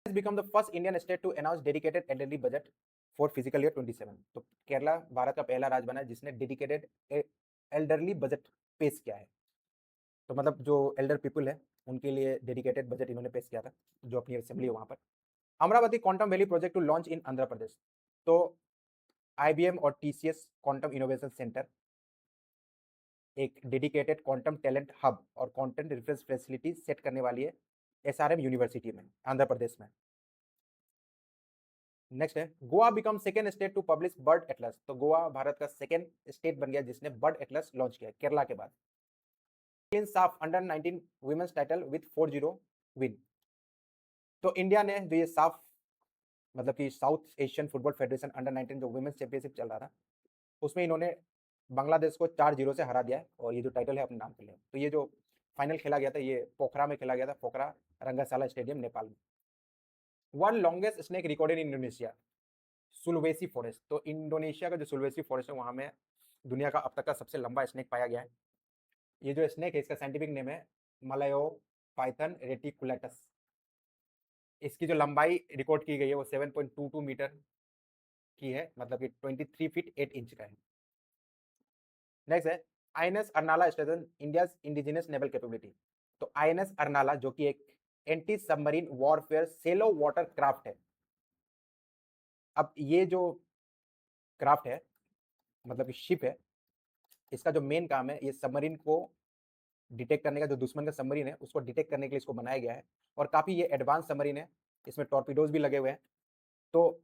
has become the first Indian state to announce dedicated elderly budget for fiscal year 27। तो केरला भारत का पहला राज्य बना है जिसने डेडिकेटेड एल्डरली बजट पेश किया है। तो मतलब जो एल्डर पीपल है उनके लिए डेडिकेटेड बजट इन्होंने पेश किया था, जो अपनी असेंबली है वहां पर। Amaravati quantum valley project to launch in Andhra Pradesh. तो आईबीएम और टीसीएस क्वांटम इनोवेशन सेंटर एक डेडिकेटेड क्वांटम टैलेंट हब और क्वांटम रिफरेंस फैसिलिटी सेट करने वाली है एसआरएम यूनिवर्सिटी में आंध्र प्रदेश में। नेक्स्ट है Goa become second state to publish bird atlas. तो गोवा भारत का सेकेंड स्टेट बन गया जिसने बर्ड एटलस लॉन्च किया केरला के बाद। SAFF under 19 women's title with 4-0 win. तो इंडिया ने जो ये साफ मतलब कि south Asian football federation under 19 जो वुमेन्स चैंपियनशिप चल रहा था उसमें इन्होंने बांग्लादेश को 4-0 से हरा दिया है और ये जो टाइटल है अपने नाम कर लिया। तो ये जो फाइनल खेला गया था ये पोखरा में खेला गया था, पोखरा रंगाशाला स्टेडियम नेपाल में। World longest snake recorded in Indonesia, Sulawesi forest. तो इंडोनेशिया का जो सुलवेसी फॉरेस्ट है वहां में दुनिया का अब तक का सबसे लंबा स्नेक पाया गया है। ये जो स्नेक है इसका साइंटिफिक नेम है मलायो पाइथन रेटिकुलेटस। इसकी जो लंबाई रिकॉर्ड की गई है वो 7.22 मीटर की है, मतलब कि 23 फीट 8 इंच का है। नेक्स्ट है INS Arnala station India indigenous naval capability. तो आईएनएस अर्नाला जो कि एक anti submarine warfare shallow water craft है। अब ये जो क्राफ्ट है मतलब कि शिप है, इसका जो मेन काम है ये सबमरीन को डिटेक्ट करने का, जो दुश्मन का सबमरीन है उसको डिटेक्ट करने के लिए इसको बनाया गया है। और काफी ये एडवांस सबमरीन है, इसमें टॉर्पीडोज भी लगे हुए हैं। तो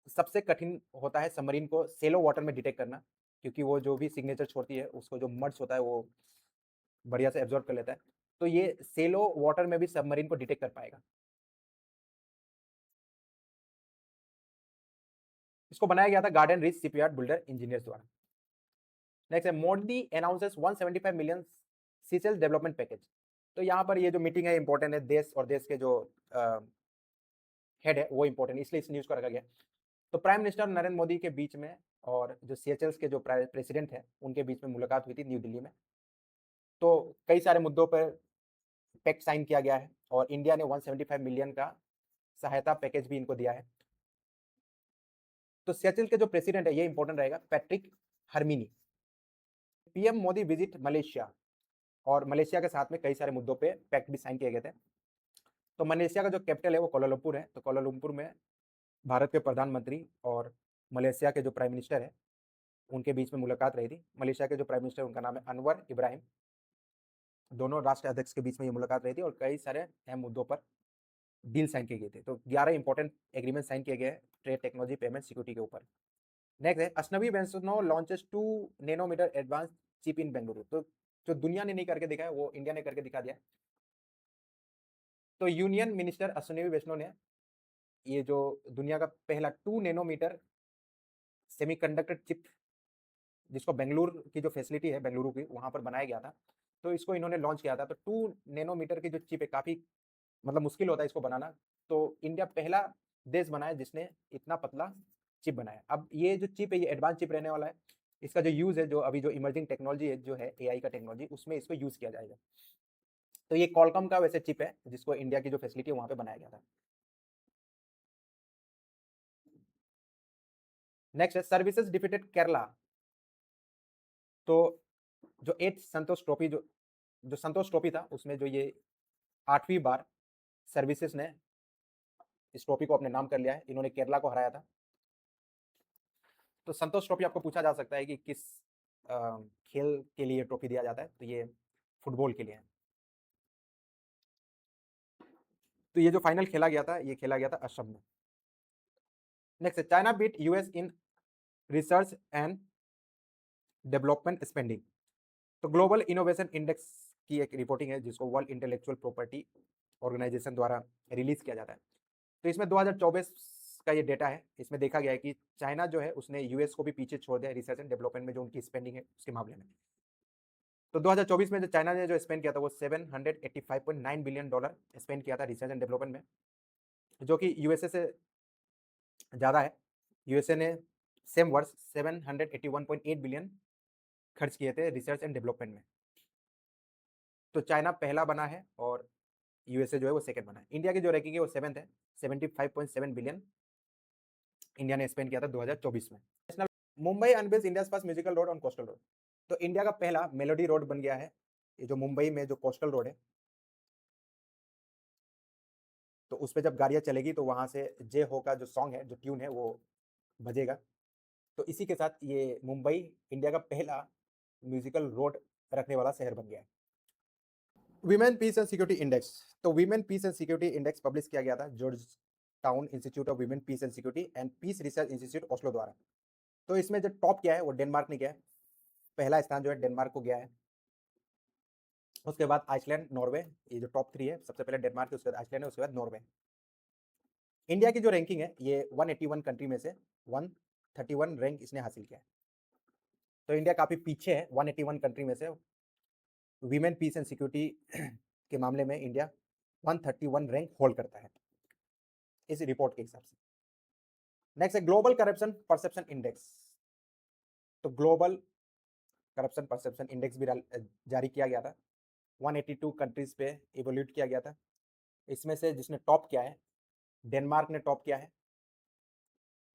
सबसे कठिन होता है सबमरीन को सेलो वाटर में डिटेक्ट करना, क्योंकि वो जो भी सिग्नेचर छोड़ती है उसको जो मड्स होता है वो बढ़िया से एब्जॉर्ब कर लेता है। तो ये सेलो वाटर में भी सबमरीन को डिटेक्ट कर पाएगा। इसको बनाया गया था garden reach shipyard builder engineers द्वारा। नेक्स्ट है Modi announces 175 million Seychelles development package. तो यहाँ पर ये जो मीटिंग है इंपॉर्टेंट है, देश और देश के जो हेड है वो इंपॉर्टेंट, इसलिए इस न्यूज को रखा गया। तो प्राइम मिनिस्टर नरेंद्र मोदी के बीच में और जो सीएचएल्स के जो प्रेसिडेंट है उनके बीच में मुलाकात हुई थी न्यू दिल्ली में। तो कई सारे मुद्दों पर पैक्ट साइन किया गया है और इंडिया ने 175 मिलियन का सहायता पैकेज भी इनको दिया है। तो सीएचएल के जो प्रेसिडेंट है ये इंपॉर्टेंट रहेगा, Patrick हरमिनी। PM Modi visit Malaysia, और मलेशिया के साथ में कई सारे मुद्दों पे पैक्ट भी साइन किए गए थे। तो मलेशिया का जो कैपिटल है वो कोलालमपुर है। तो कोलालमपुर में भारत के प्रधानमंत्री और मलेशिया के जो प्राइम मिनिस्टर है उनके बीच में मुलाकात रही थी। मलेशिया के जो प्राइम मिनिस्टर उनका नाम है अनवर इब्राहिम। दोनों राष्ट्र अध्यक्ष के बीच में ये मुलाकात रही थी और कई सारे अहम मुद्दों पर डील साइन किए गए थे। तो 11 इंपॉर्टेंट एग्रीमेंट साइन किए गए ट्रेड, टेक्नोलॉजी, पेमेंट, सिक्योरिटी के ऊपर। नेक्स्ट है Ashwini Vaishnaw launches 2 nanometre advance chip in Bengaluru. तो जो दुनिया ने नहीं करके दिखाया वो इंडिया ने करके दिखा दिया। तो यूनियन मिनिस्टर अश्विनी वैष्णव ने ये जो दुनिया का पहला 2 नैनोमीटर सेमीकंडक्टर चिप, जिसको बेंगलुरु की जो फैसिलिटी है बेंगलुरु की वहां पर बनाया गया था, तो इसको इन्होंने लॉन्च किया था। तो 2 नैनोमीटर की जो चिप है काफी मतलब मुश्किल होता है इसको बनाना, तो इंडिया पहला देश बना है जिसने इतना पतला चिप बनाया। अब ये जो चिप है ये एडवांस चिप रहने वाला है। इसका जो यूज है, जो अभी जो इमर्जिंग टेक्नोलॉजी है जो है एआई का टेक्नोलॉजी, उसमें इसको यूज किया जाएगा। तो ये कॉलकॉम का वैसे चिप है जिसको इंडिया की जो फैसिलिटी है वहां पे बनाया गया था। नेक्स्ट है सर्विसेज डिफीटेड केरला। तो जो 8 संतोष ट्रॉफी जो संतोष ट्रॉफी था उसमें जो ये 8वीं बार सर्विसेज ने इस ट्रॉफी को अपने नाम कर लिया है। इन्होंने केरला को हराया था। तो संतोष ट्रॉफी आपको पूछा जा सकता है कि किस खेल के लिए ट्रॉफी दिया जाता है, तो ये फुटबॉल के लिए है। तो ये जो फाइनल खेला गया था ये खेला गया था असम में। नेक्स्ट है China beat US in research and development spending. तो ग्लोबल इनोवेशन इंडेक्स की एक रिपोर्टिंग है जिसको वर्ल्ड इंटेलेक्चुअल प्रॉपर्टी ऑर्गेनाइजेशन द्वारा रिलीज किया जाता है। तो इसमें 2024 का ये डेटा है। इसमें देखा गया है कि चाइना जो है उसने यूएस को भी पीछे छोड़ दिया रिसर्च एंड डेवलपमेंट में जो उनकी स्पेंडिंग है उसके मामले में। तो 2024 में जो चाइना ने जो स्पेंड किया था वो $785.9 बिलियन स्पेंड किया था रिसर्च एंड डेवलपमेंट में, जो कि यूएसए से ज़्यादा है। यूएसए ने सेम वर्ष 781.8 बिलियन खर्च किए थे रिसर्च एंड डेवलपमेंट में। तो चाइना पहला बना है और यूएसए जो है वो सेकंड बना है। इंडिया की जो रैंकिंग है वो 7th है, 75.7 बिलियन इंडिया ने स्पेंड किया था 2024 में। Mumbai unveils India first musical road on coastal road. तो इंडिया का पहला मेलोडी रोड बन गया है ये जो मुंबई में जो कोस्टल रोड है। तो उस पर जब गाड़ियां चलेगी तो वहां से जे हो का जो सॉन्ग है, जो ट्यून है वो बजेगा। तो इसी के साथ ये मुंबई इंडिया का पहला म्यूजिकल रोड रखने वाला शहर बन गया है। Women peace and security index. तो women peace and security index publish किया गया था Georgetown institute of women peace and security and peace research institute Oslo द्वारा। तो इसमें जो टॉप किया है वो डेनमार्क ने किया है। पहला स्थान जो है डेनमार्क को गया है। उसके बाद आइसलैंड, नॉर्वे, ये जो टॉप 3 है, सबसे पहले डेनमार्क है, उसके बाद आइसलैंड है, उसके बाद नॉर्वे। इंडिया की जो रैंकिंग है ये 181 कंट्री में से 131 रैंक इसने हासिल किया है। तो इंडिया काफी पीछे है 181 कंट्री में से। वीमेन पीस एंड सिक्योरिटी के मामले में इंडिया 131 रैंक होल्ड करता है। इस रिपोर्ट के हिसाब से। नेक्स्ट है ग्लोबल करप्शन परसेप्शन इंडेक्स। तो ग्लोबल करप्शन परसेप्शन इंडेक्स भी जारी किया गया था, 182 कंट्रीज पे इवोल्यूट किया गया था। इसमें से जिसने टॉप किया है, डेनमार्क ने टॉप किया है,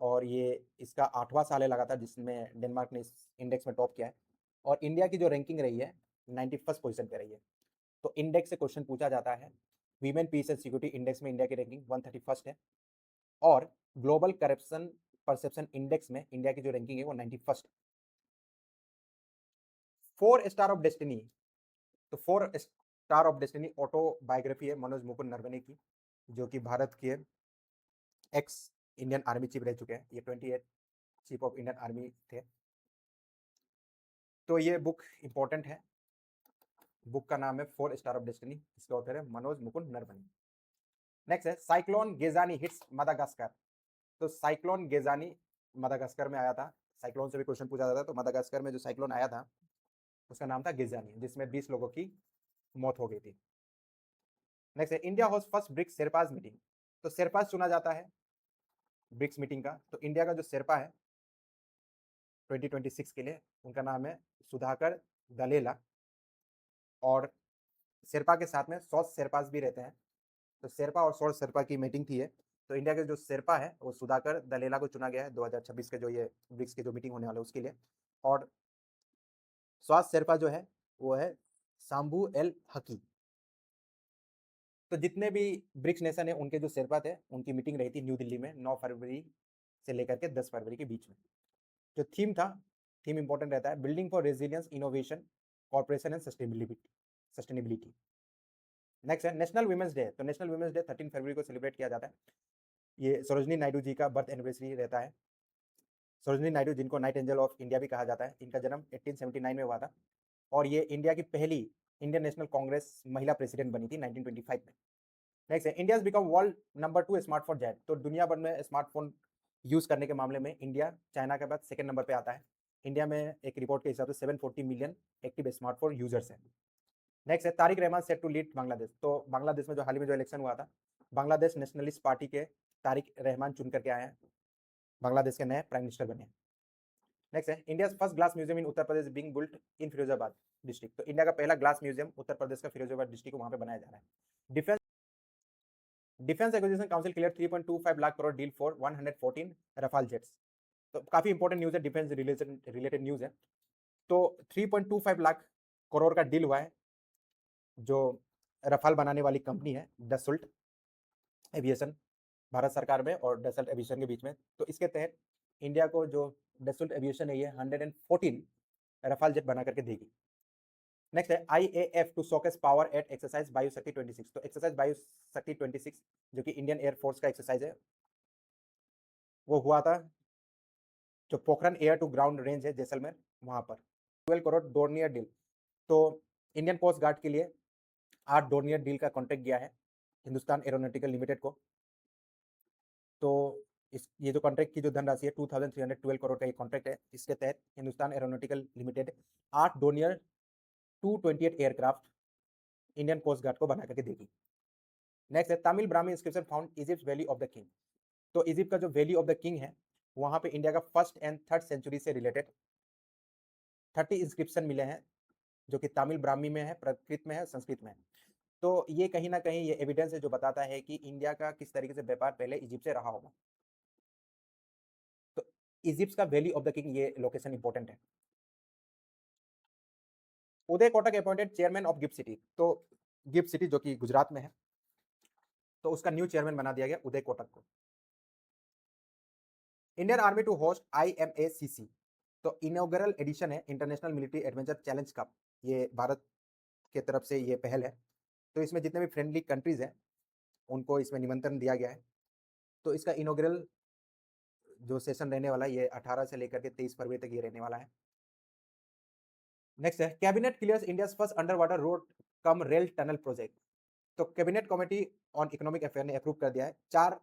और ये इसका 8वां साल है लगातार जिसमें डेनमार्क ने इस इंडेक्स में टॉप किया है। और इंडिया की जो रैंकिंग रही है 91st पोजीशन पे रही है। तो इंडेक्स से क्वेश्चन पूछा जाता है, women peace and security index में इंडिया की रैंकिंग 131st है, और ग्लोबल करप्शन परसेप्शन इंडेक्स में इंडिया की जो रैंकिंग है वो 91st है। 4 स्टार ऑफ डेस्टिनी, तो 4 स्टार ऑफ डेस्टिनी ऑटोबायोग्राफी है मनोज मुकुंद नरवणे की, जो कि भारत के एक्स इंडियन आर्मी चीफ रह चुके हैं। ये 28 चीफ ऑफ इंडियन आर्मी थे। तो ये बुक इंपॉर्टेंट है। बुक का नाम है 4 स्टार ऑफ डेस्टिनी, इसके ऑथर है मनोज मुकुंद नरवणे। नेक्स्ट है साइक्लोन गेजानी हिट्स मदागास्कर। तो साइक्लोन गेजानी मदागास्कर में आया था। साइक्लोन से भी क्वेश्चन पूछा जाता है। तो मदागास्कर में जो साइक्लोन आया था उसका नाम था गेजानी, जिसमें 20 लोगों की मौत हो गई थी। नेक्स्ट है India host first BRICS sherpas meeting. तो शेरपाज चुना जाता है ब्रिक्स मीटिंग का। तो इंडिया का जो शेरपा है 2026 के लिए, उनका नाम है सुधाकर दलेला, और शेरपा के साथ में 100 शेरपाज भी रहते हैं। तो शेरपा और 100 शेरपा की मीटिंग थी है। तो इंडिया के जो शेरपा है वो सुधाकर दलेला को चुना गया है 2026 के जो ये ब्रिक्स के जो मीटिंग होने वाले उसके लिए। और 100 शेरपा जो है वो है सांबू एल हकी। तो जितने भी ब्रिक्स नेशन है उनके जो शेरपा थे उनकी मीटिंग रही थी न्यू दिल्ली में 9 फरवरी से लेकर के 10 फरवरी के बीच में। जो थीम था, थीम इंपॉर्टेंट रहता है, building for resilience innovation corporation and sustainability. Next है नेशनल वुमेन्स डे। तो नेशनल वुमेन्स डे 13 फरवरी को सेलिब्रेट किया जाता है। ये सरोजनी नायडू जी का बर्थ एनिवर्सरी रहता है। सरोजनी नायडू जिनको नाइट एंजल ऑफ इंडिया भी कहा जाता है, इनका जन्म 1879 में हुआ था, और ये इंडिया की पहली इंडियन नेशनल कांग्रेस महिला प्रेसिडेंट बनी थी 1925 में। नेक्स्ट है India become world number 2 smartphone giant. तो दुनिया भर में स्मार्टफोन यूज करने के मामले में इंडिया चाइना के बाद सेकंड नंबर पे आता है। इंडिया में एक रिपोर्ट के हिसाब से 740 मिलियन एक्टिव स्मार्टफोन यूजर्स हैं। नेक्स्ट है Tarique Rahman set to lead Bangladesh. तो बांग्लादेश में जो हाल ही में जो इलेक्शन हुआ था, बांग्लादेश नेशनलिस्ट पार्टी के तारिक रहमान चुन करके आए हैं, बांग्लादेश के नए प्राइम मिनिस्टर बने। नेक्स्ट है India first glass museum in Uttar Pradesh being built in Firozabad district. तो इंडिया का पहला ग्लास म्यूजियम उत्तर प्रदेश का फिरोजाबाद डिस्ट्रिक्ट वहां पे बनाया जा रहा है। Defence acquisition council clear 3.25 lakh crore deal for 114 Rafale jets. तो काफी इंपॉर्टेंट न्यूज है, डिफेंस रिलेटेड न्यूज है। तो 3.25 लाख करोड़ का डील हुआ है जो रफाल बनाने वाली कंपनी है डसल्ट एविएशन, भारत सरकार में और डसल्ट एविएशन के बीच में। तो इसके तहत इंडिया को जो डसल्ट एविएशन है ये 114 रफाल जेट बना करके देगी। नेक्स्ट है IAF to showcase power at exercise Vayu Shakti 26। तो एक्सरसाइज वायु शक्ति 26 जो कि इंडियन एयरफोर्स का एक्सरसाइज है, वो हुआ था जो Pokhran air to ground range है जैसलमेर, वहां पर 12 करोड़ डोर्नियर डील। तो इंडियन कोस्ट गार्ड के लिए 8 डोर्नियर डील का कॉन्ट्रैक्ट दिया है हिंदुस्तान एरोनॉटिकल लिमिटेड को। तो ये जो कॉन्ट्रैक्ट की जो धनराशि है 2312 करोड़ का ये कॉन्ट्रैक्ट है। इसके तहत Hindustan aeronautical limited 8 Dornier 228 aircraft Indian coast guard को बना करके देगी। नेक्स्ट है Tamil Brahmi inscription found Egypt valley of the king. तो इजिप्ट का जो वैली ऑफ द किंग है वहां पे इंडिया का 1st एंड 3rd सेंचुरी से रिलेटेड 30 इंस्क्रिप्शन मिले हैं जो कि तमिल ब्राह्मी में है, प्राकृत में है, संस्कृत में है। तो ये कहीं ना कहीं ये एविडेंस है जो बताता है कि इंडिया का किस तरीके से व्यापार पहले इजिप्ट से रहा होगा। तो इजिप्ट का वैली ऑफ द किंग ये लोकेशन इंपॉर्टेंट है। Uday Kotak appointed chairman of GIFT city. तो गिफ्ट सिटी जो कि गुजरात में है, तो उसका न्यू चेयरमैन बना दिया गया उदय कोटक को। Indian army to host IMACC। तो इनॉग्रल एडिशन है international military adventure challenge cup, ये भारत के तरफ से ये पहल है। तो इसमें जितने भी फ्रेंडली कंट्रीज हैं उनको इसमें निमंत्रण दिया गया है। तो इसका इनॉग्रल जो सेशन रहने वाला है ये 18 से लेकर के 23 फरवरी तक ये रहने वाला है। नेक्स्ट है cabinet clears India's first underwater road cum rail tunnel project. तो cabinet committee on economic affair ने अप्रूव कर दिया है 4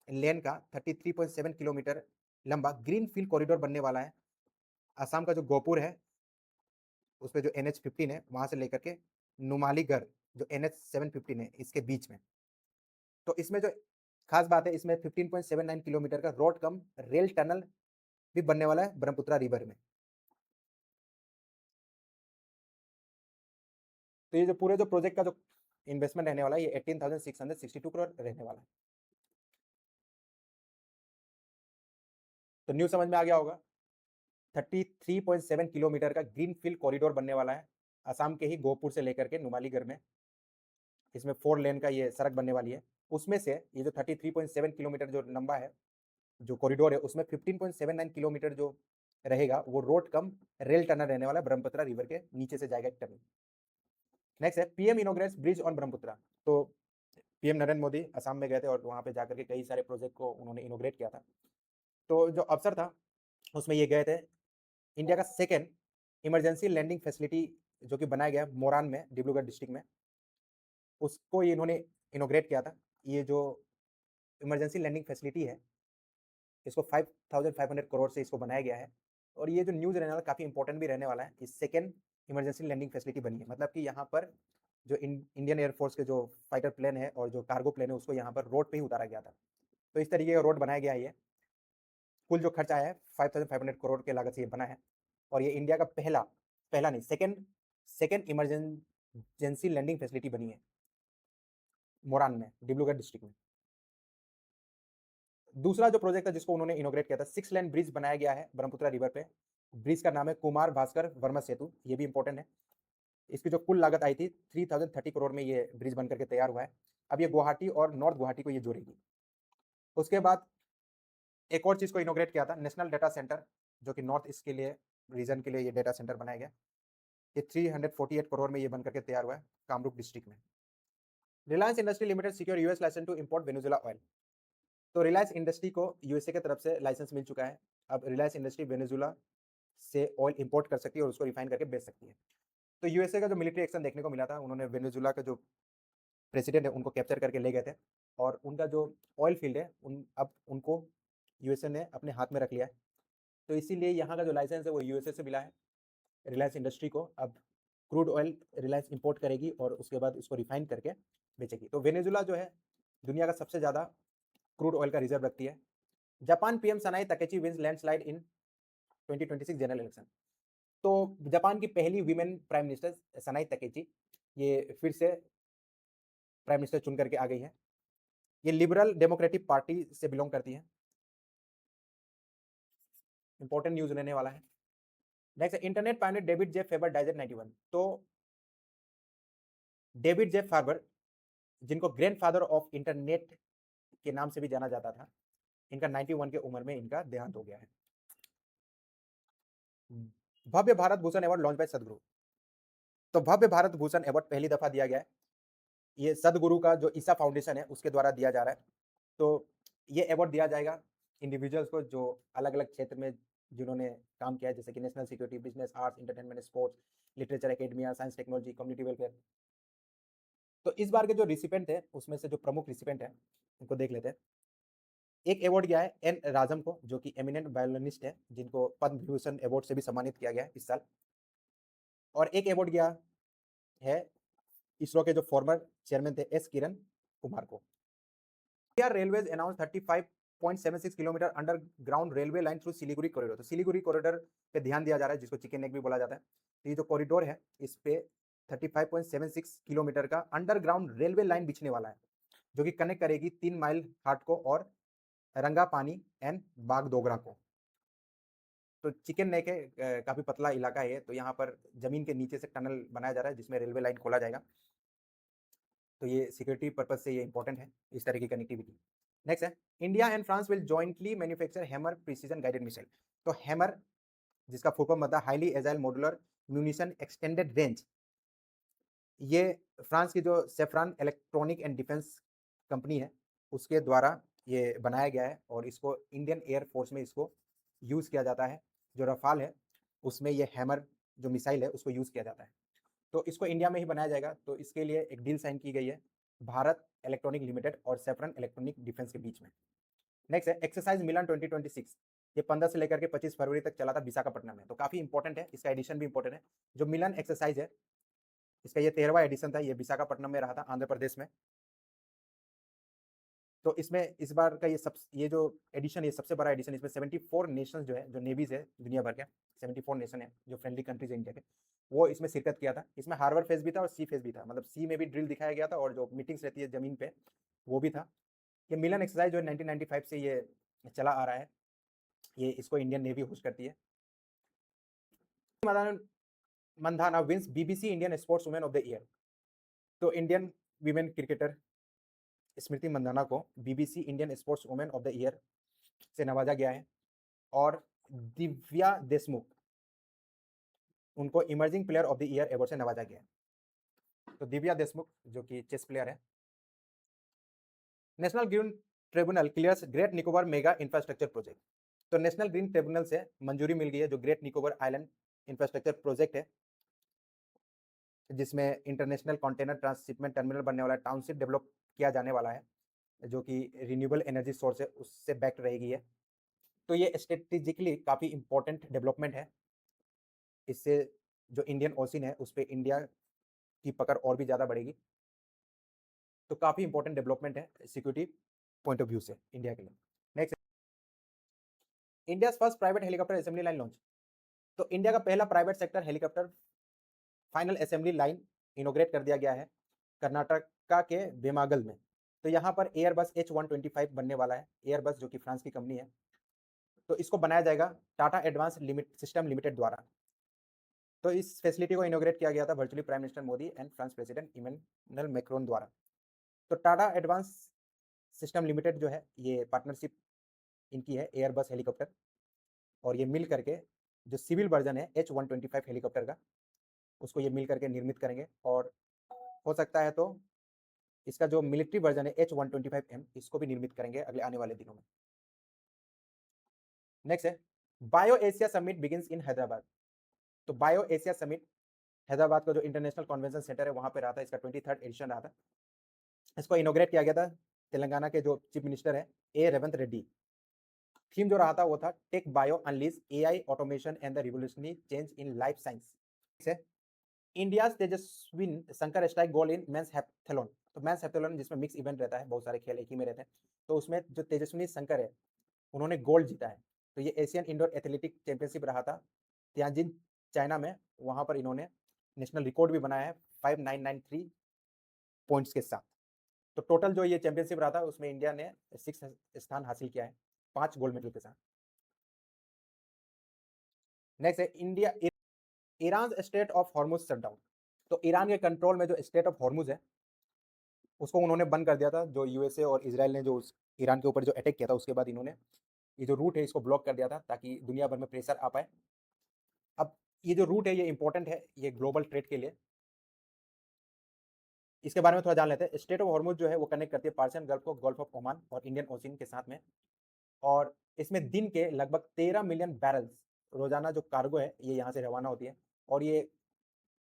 लेन का 33.7 किलोमीटर लंबा ग्रीन फील्ड कॉरिडोर बनने वाला है। असम का जो गोपुर है उस पर जो NH15 है वहां से लेकर के नुमालीगढ़ जो NH715 है इसके बीच में। तो इसमें जो खास बात है इसमें 15.79 किलोमीटर का रोड कम रेल टनल भी बनने वाला है ब्रह्मपुत्रा रिवर में। तो ये जो पूरे जो प्रोजेक्ट का जो इन्वेस्टमेंट रहने वाला है ये 18,662 करोड़ रहने वाला है। तो न्यूज समझ में आ गया होगा। 33.7 किलोमीटर का ग्रीनफील्ड कॉरिडोर बनने वाला है असम के ही गोहपुर से लेकर के नुमालीगढ़ में। इसमें 4 लेन का ये सड़क बनने वाली है। उसमें से ये जो 33.7 किलोमीटर जो लंबा है जो कॉरिडोर है उसमें 15.79 किलोमीटर जो रहेगा वो रोड कम रेल टनल रहने वाला है ब्रह्मपुत्रा रिवर के नीचे से जाएगा एक टनल। नेक्स्ट है PM inaugurates bridge on Brahmaputra. तो पीएम नरेंद्र मोदी असम में गए थे और वहां पे जाकर के कई सारे प्रोजेक्ट को उन्होंने इनोग्रेट किया था। तो जो अवसर था उसमें ये गए थे इंडिया का सेकेंड इमरजेंसी लैंडिंग फैसिलिटी जो कि बनाया गया मोरान में डिब्रूगढ़ डिस्ट्रिक्ट में, उसको ये इन्होंने इनोग्रेट किया था। ये जो इमरजेंसी लैंडिंग फैसिलिटी है इसको 5,500 करोड़ से इसको बनाया गया है। और ये जो न्यूज रहने वाला काफी इंपॉर्टेंट भी रहने वाला है। इस सेकेंड इमरजेंसी लैंडिंग फैसिलिटी बनी है मतलब कि यहाँ पर जो इंडियन एयरफोर्स के जो फाइटर प्लेन है और जो कार्गो प्लेन है उसको यहाँ पर रोड पे ही उतारा गया था। तो इस तरीके का रोड बनाया गया है। ये कुल जो खर्चा है 5,500 करोड़ के लागत से ये बना है। और ये इंडिया का पहला नहीं सेकेंड इमरजेंसी लैंडिंग फैसिलिटी बनी है मोरान में डिब्रूगढ़ डिस्ट्रिक्ट में। दूसरा जो प्रोजेक्ट था जिसको उन्होंने इनोग्रेट किया था 6 लेन ब्रिज बनाया गया है ब्रह्मपुत्रा रिवर पे। ब्रिज का नाम है कुमार भास्कर वर्मा सेतु। ये भी इंपॉर्टेंट है। इसकी जो कुल लागत आई थी 3,030 करोड़ में ये ब्रिज बनकर के तैयार हुआ है। अब ये गुवाहाटी और नॉर्थ गुवाहाटी को ये जोड़ेगी। उसके बाद एक और चीज को इनोग्रेट किया था नेशनल डेटा सेंटर जो कि नॉर्थ ईस्ट के लिए रीजन के लिए ये डेटा सेंटर बनाया गया। ये 348 करोड़ में ये बनकर के तैयार हुआ है कामरूप डिस्ट्रिक्ट में। Reliance industry limited secure US licence to import Venezuela oil. तो रिलायंस इंडस्ट्री को यूएसए की तरफ से लाइसेंस मिल चुका है। अब रिलायंस इंडस्ट्री वेनेजुएला से ऑयल इंपोर्ट कर सकती है और उसको रिफाइन करके बेच सकती है। तो यूएसए का जो मिलिट्री एक्शन देखने को मिला था उन्होंने वेनेजुएला का जो प्रेसिडेंट है उनको कैप्चर करके ले गए थे और उनका जो ऑयल फील्ड है अब उनको यूएसए ने अपने हाथ में रख लिया है। तो इसीलिए यहाँ का जो लाइसेंस है वो यूएसए से मिला है रिलायंस इंडस्ट्री को। अब क्रूड ऑयल रिलायंस इंपोर्ट करेगी और उसके बाद उसको रिफाइन करके बेचेगी। तो वेनेजुएला जो है दुनिया का सबसे ज़्यादा क्रूड ऑयल का रिजर्व रखती है। जापान पीएम सनाई तकेची विंस लैंडस्लाइड इन 2026 जनरल इलेक्शन। तो जापान की पहली वीमेन प्राइम मिनिस्टर सनाई तकेची ये फिर से प्राइम मिनिस्टर चुन करके आ गई है। ये लिबरल डेमोक्रेटिक पार्टी से बिलोंग करती है। इंपॉर्टेंट न्यूज रहने वाला है। Next internet pioneer David J Faber dies at 91। तो डेविड जे फार्बर जिनको ग्रैंडफादर ऑफ इंटरनेट के नाम से भी जाना जाता था, इनका 91 के उम्र में इनका देहांत हो गया है। Bhavya Bharat Bhushan award launch by Sadhguru. तो भव्य भारत भूषण अवार्ड पहली दफा दिया गया है। ये सदगुरु का जो ईसा फाउंडेशन है उसके द्वारा दिया जा रहा है। तो ये अवार्ड दिया जाएगा इंडिविजुअल्स को जो अलग अलग क्षेत्र में जिन्होंने काम किया है जैसे कि national security, business, arts, entertainment, sports, literature, academia, science, technology, community welfare. तो इस बार के जो रिसिपेंट है उसमें से जो प्रमुख रिसिपेंट है उनको देख लेते हैं। एक अवार्ड गया है एन राजम को जो कि एमिनेंट वायोलिनिस्ट है जिनको पद्म विभूषण अवार्ड से भी सम्मानित किया गया है इस साल। और एक अवार्ड गया है इसरो के जो फॉर्मर चेयरमैन थे एस किरण कुमार को। Railways announce 35.76 kilometre underground railway line through Siliguri corridor. तो सिलीगुड़ी कॉरिडोर पे ध्यान दिया जा रहा है जिसको चिकन नेक भी बोला जाता है। तो ये जो कॉरिडोर है इस पे 35.76 किलोमीटर का अंडरग्राउंड रेलवे लाइन बिछने वाला है जो कि कनेक्ट करेगी 3 माइल हाट को और रंगापानी एंड बागडोगरा को। तो चिकन नेक है काफी पतला इलाका है तो यहाँ पर जमीन के नीचे से टनल बनाया जा रहा है जिसमें रेलवे लाइन खोला जाएगा। तो ये सिक्योरिटी पर्पज से ये इंपॉर्टेंट है इस तरह की कनेक्टिविटी। नेक्स्ट है India and France will jointly manufacture hammer precision guided missile. तो हैमर जिसका फुल फॉर्म मतलब highly agile modular munition extended range, ये फ्रांस की जो सेफ्रान इलेक्ट्रॉनिक एंड डिफेंस कंपनी है उसके द्वारा ये बनाया गया है और इसको इंडियन एयर फोर्स में इसको यूज किया जाता है। जो रफाल है उसमें ये हैमर जो मिसाइल है उसको यूज किया जाता है। तो इसको इंडिया में ही बनाया जाएगा। तो इसके लिए एक डील साइन की गई है भारत इलेक्ट्रॉनिक लिमिटेड और सेफ्रन इलेक्ट्रॉनिक डिफेंस के बीच में। नेक्स्ट है एक्सरसाइज मिलान 2026। ये 15 से लेकर के 25 फरवरी तक चला था विशाखापट्टनम में। तो काफी इंपॉर्टेंट है, इसका एडिशन भी इंपॉर्टेंट है। जो मिलान एक्सरसाइज है इसका ये 13वां एडिशन था। ये विशाखापट्टनम में रहा था आंध्र प्रदेश में। तो इसमें इस बार का ये जो एडिशन, ये सबसे बड़ा एडिशन, इसमें 74 नेशंस जो है, जो नेवीज है दुनिया भर के 74 नेशन है जो फ्रेंडली कंट्रीज है इंडिया के, वो इसमें शिरकत किया था। इसमें हार्बर फेज भी था और सी फेज भी था, मतलब सी में भी ड्रिल दिखाया गया था और जो मीटिंग्स रहती है जमीन पे वो भी था। ये मिलन एक्सरसाइज जो है 1995 से ये चला आ रहा है, ये इसको इंडियन नेवी होस्ट करती है। Mandhana wins BBC Indian sports woman of the year. तो Indian women cricketer Smriti Mandhana को BBC Indian sports woman of the year से नवाजा गया है और दिव्या देशमुख उनको emerging player of the year award से नवाजा गया है। तो दिव्या देशमुख जो कि चेस प्लेयर है। National green tribunal clears great Nicobar mega infrastructure project. तो नेशनल ग्रीन ट्रिब्यूनल से मंजूरी मिल गई है जो great Nicobar island infrastructure project है, जिसमें इंटरनेशनल कंटेनर ट्रांसशिपमेंट टर्मिनल बनने वाला है, टाउनशिप डेवलप किया जाने वाला है जो कि रिन्यूएबल एनर्जी सोर्स है उससे बैक्ड रहेगी है। तो ये स्ट्रेटेजिकली काफ़ी इंपॉर्टेंट डेवलपमेंट है। इससे जो इंडियन ओशन है उस पर इंडिया की पकड़ और भी ज़्यादा बढ़ेगी। तो काफ़ी इंपॉर्टेंट डेवलपमेंट है सिक्योरिटी पॉइंट ऑफ व्यू से इंडिया के लिए। Next, India first private helicopter assembly line launch. तो इंडिया का पहला private sector helicopter final assembly line इनोग्रेट कर दिया गया है कर्नाटका के बेमागल में। तो यहाँ पर एयरबस H125 बनने वाला है, एयरबस जो कि फ्रांस की कंपनी है। तो इसको बनाया जाएगा टाटा एडवांस सिस्टम लिमिटेड द्वारा। तो इस फैसिलिटी को इनोग्रेट किया गया था virtually prime minister Modi and France president Emmanuel Macron द्वारा। तो टाटा एडवांस सिस्टम लिमिटेड जो है ये पार्टनरशिप इनकी है एयरबस हेलीकॉप्टर, और ये मिल करके जो सिविल वर्जन है H125 हेलीकॉप्टर का उसको ये मिल करके निर्मित करेंगे, और हो सकता है तो इसका जो मिलिट्री वर्जन है H125M इसको भी निर्मित करेंगे अगले आने वाले दिनों में। नेक्स्ट है bio Asia summit begins in Hyderabad. तो बायो एशिया समिट हैदराबाद का जो इंटरनेशनल कन्वेंशन सेंटर है वहां पे रहा था, इसका 23rd एडिशन रहा था। इसको इनोग्रेट किया गया था तेलंगाना के जो चीफ मिनिस्टर है ए रेवंत रेड्डी। थीम जो रहा था वो था tech bio unleash AI automation and the revolutionary change in life science. India Tejaswin Shankar strike gold in men's heptathlon. तो मेंस हैप्थलॉन जिसमें मिक्स इवेंट रहता है, बहुत सारे खेल एक ही में रहते हैं, तो उसमें जो तेजस्विनी शंकर है उन्होंने गोल्ड जीता है। तो ये एशियन इंडोर एथलेटिक चैंपियनशिप रहा था तियानजिन चाइना में, वहां पर इन्होंने नेशनल रिकॉर्ड भी बनाया है 5993 पॉइंट्स के साथ। तो टोटल जो ये चैंपियनशिप रहा था उसमें इंडिया ने 6 स्थान हासिल किया है 5 गोल्ड मेडल के साथ। नेक्स्ट है India Iran state of Hormuz shutdown. तो ईरान के कंट्रोल में जो स्टेट ऑफ हॉर्मुज है उसको उन्होंने बंद कर दिया था। जो यूएसए और इजराइल ने जो ईरान के ऊपर जो अटैक किया था उसके बाद इन्होंने ये जो रूट है इसको ब्लॉक कर दिया था ताकि दुनिया भर में प्रेशर आ पाए। अब ये जो रूट है ये इंपॉर्टेंट है ये ग्लोबल ट्रेड के लिए, इसके बारे में थोड़ा जान लेते हैं। स्टेट ऑफ हॉर्मुज जो है वो कनेक्ट करती है पर्शियन गल्फ को गल्फ ऑफ ओमान और इंडियन ओशन के साथ में, और इसमें दिन के लगभग 13 मिलियन बैरल्स रोजाना जो कार्गो है ये यहाँ से रवाना होती है, और ये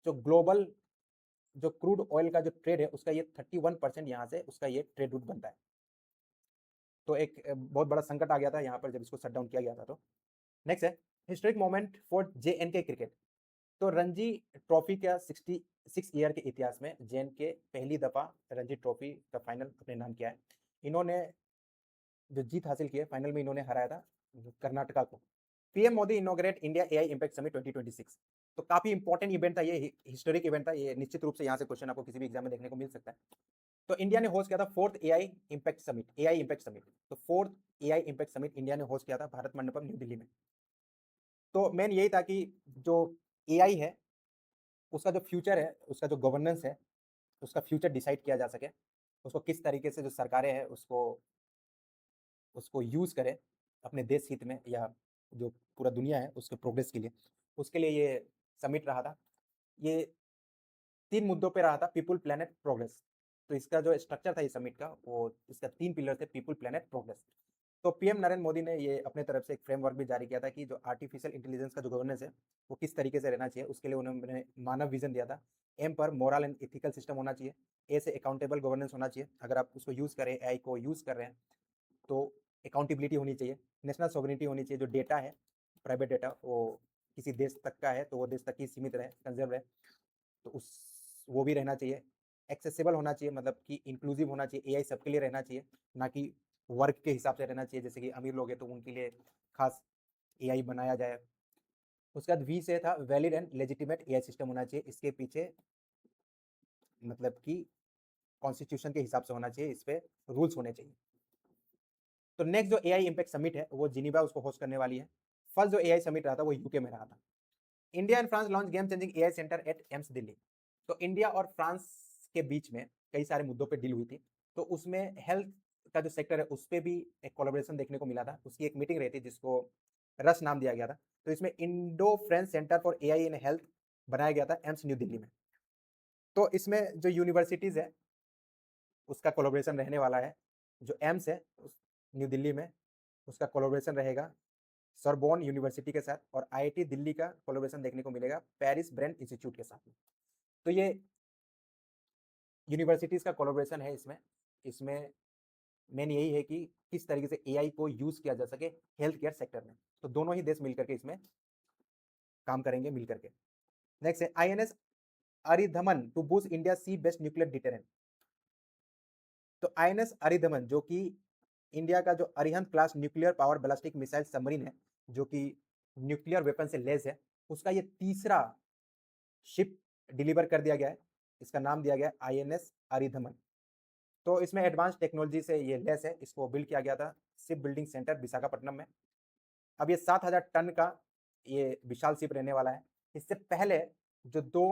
जो ग्लोबल जो क्रूड ऑयल का जो ट्रेड है उसका ये 31% यहाँ से उसका ये ट्रेड रूट बनता है। तो एक बहुत बड़ा संकट आ गया था यहाँ पर जब इसको शट डाउन किया गया था। तो नेक्स्ट है historic moment for JNK cricket. तो रणजी ट्रॉफी का 66 ईयर के इतिहास में JNK पहली दफा रणजी ट्रॉफी का फाइनल अपने नाम किया है। इन्होंने जो जीत हासिल की है फाइनल में इन्होंने हराया था कर्नाटका को। PM Modi इनोग्रेट India AI impact summit 2026। तो काफी इंपॉर्टेंट इवेंट था ये, हिस्टोरिक इवेंट था ये, निश्चित रूप से यहाँ से क्वेश्चन आपको किसी भी एग्जाम में देखने को मिल सकता है। तो इंडिया ने होस्ट किया था 4th एआई इंपैक्ट समिट। तो 4th AI impact summit India ने होस्ट किया था भारत मंडपम न्यू दिल्ली में। तो मेन यही था कि जो एआई है उसका जो फ्यूचर है, उसका जो गवर्नेंस है, उसका फ्यूचर डिसाइड किया जा सके, उसको किस तरीके से जो सरकारें हैं उसको उसको यूज करें अपने देश हित में या जो पूरा दुनिया है उसके प्रोग्रेस के लिए, उसके लिए ये समिट रहा था। ये 3 मुद्दों पे रहा था, पीपल प्लेनेट प्रोग्रेस। तो इसका जो स्ट्रक्चर था इस समिट का वो इसका 3 पिलर थे, पीपल प्लेनेट प्रोग्रेस। तो पीएम नरेंद्र मोदी ने ये अपने तरफ से एक फ्रेमवर्क भी जारी किया था कि जो आर्टिफिशियल इंटेलिजेंस का जो गवर्नेंस है वो किस तरीके से रहना चाहिए, उसके लिए उन्होंने मानव विजन दिया था। एम पर मोरल एंड इथिकल सिस्टम होना चाहिए, ए से अकाउंटेबल गवर्नेंस होना चाहिए, अगर आप उसको यूज़ करें एआई को यूज़ कर रहे हैं तो अकाउंटेबिलिटी होनी चाहिए, नेशनल सॉवरेनिटी होनी चाहिए, जो डेटा है प्राइवेट डेटा वो किसी देश तक का है तो वो देश तक ही सीमित रहे, कंजर्व रहे, तो उस वो भी रहना चाहिए। एक्सेसिबल होना चाहिए, मतलब कि इंक्लूसिव होना चाहिए, एआई सबके लिए रहना चाहिए, ना कि वर्क के हिसाब से रहना चाहिए, जैसे कि अमीर लोग हैं तो उनके लिए खास एआई बनाया जाए। उसके बाद वी से था valid and legitimate AI system होना चाहिए, इसके पीछे मतलब कि कॉन्स्टिट्यूशन के हिसाब से होना चाहिए, इस पे रूल्स होने चाहिए। तो नेक्स्ट जो एआई इम्पैक्ट समिट है वो जिनीवा उसको होस्ट करने वाली है। फर्स्ट जो एआई समिट रहा था वो यूके में रहा था। India and France launch game changing AI centre at AIIMS Delhi. तो इंडिया और फ्रांस के बीच में कई सारे मुद्दों पे डील हुई थी, तो उसमें हेल्थ का जो सेक्टर है उस पर भी एक कोलैबोरेशन देखने को मिला था। उसकी एक मीटिंग रही थी जिसको रस नाम दिया गया था। तो इसमें Indo French centre for AI in health बनाया गया था एम्स न्यू दिल्ली में। तो इसमें जो यूनिवर्सिटीज है उसका कोलैबोरेशन रहने वाला है। जो एम्स है न्यू दिल्ली में, उसका कोलैबोरेशन रहेगा सरबोन यूनिवर्सिटी के साथ, और आईआईटी दिल्ली का कोलैबोरेशन देखने को मिलेगा पेरिस ब्रेन इंस्टीट्यूट के साथ में। तो ये यूनिवर्सिटीज का कोलैबोरेशन है इसमें। इसमें मेन यही है कि किस तरीके से एआई को यूज किया जा सके हेल्थ केयर सेक्टर में। तो दोनों ही देश मिलकर के इसमें काम करेंगे मिलकर के। नेक्स्ट है INS Aridhaman to boost India sea based nuclear deterrent. तो आईएनएस अरिधमन जो कि इंडिया का जो Arihant class nuclear power ballistic missile submarine है, जो कि न्यूक्लियर वेपन से लेस है, उसका ये तीसरा शिप डिलीवर कर दिया गया है। इसका नाम दिया गया आईएनएस अरिधमन। तो इसमें एडवांस टेक्नोलॉजी से ये लेस है। इसको बिल्ड किया गया था शिप बिल्डिंग सेंटर विशाखापट्टनम में। अब ये 7,000 टन का ये विशाल शिप रहने वाला है। इससे पहले जो दो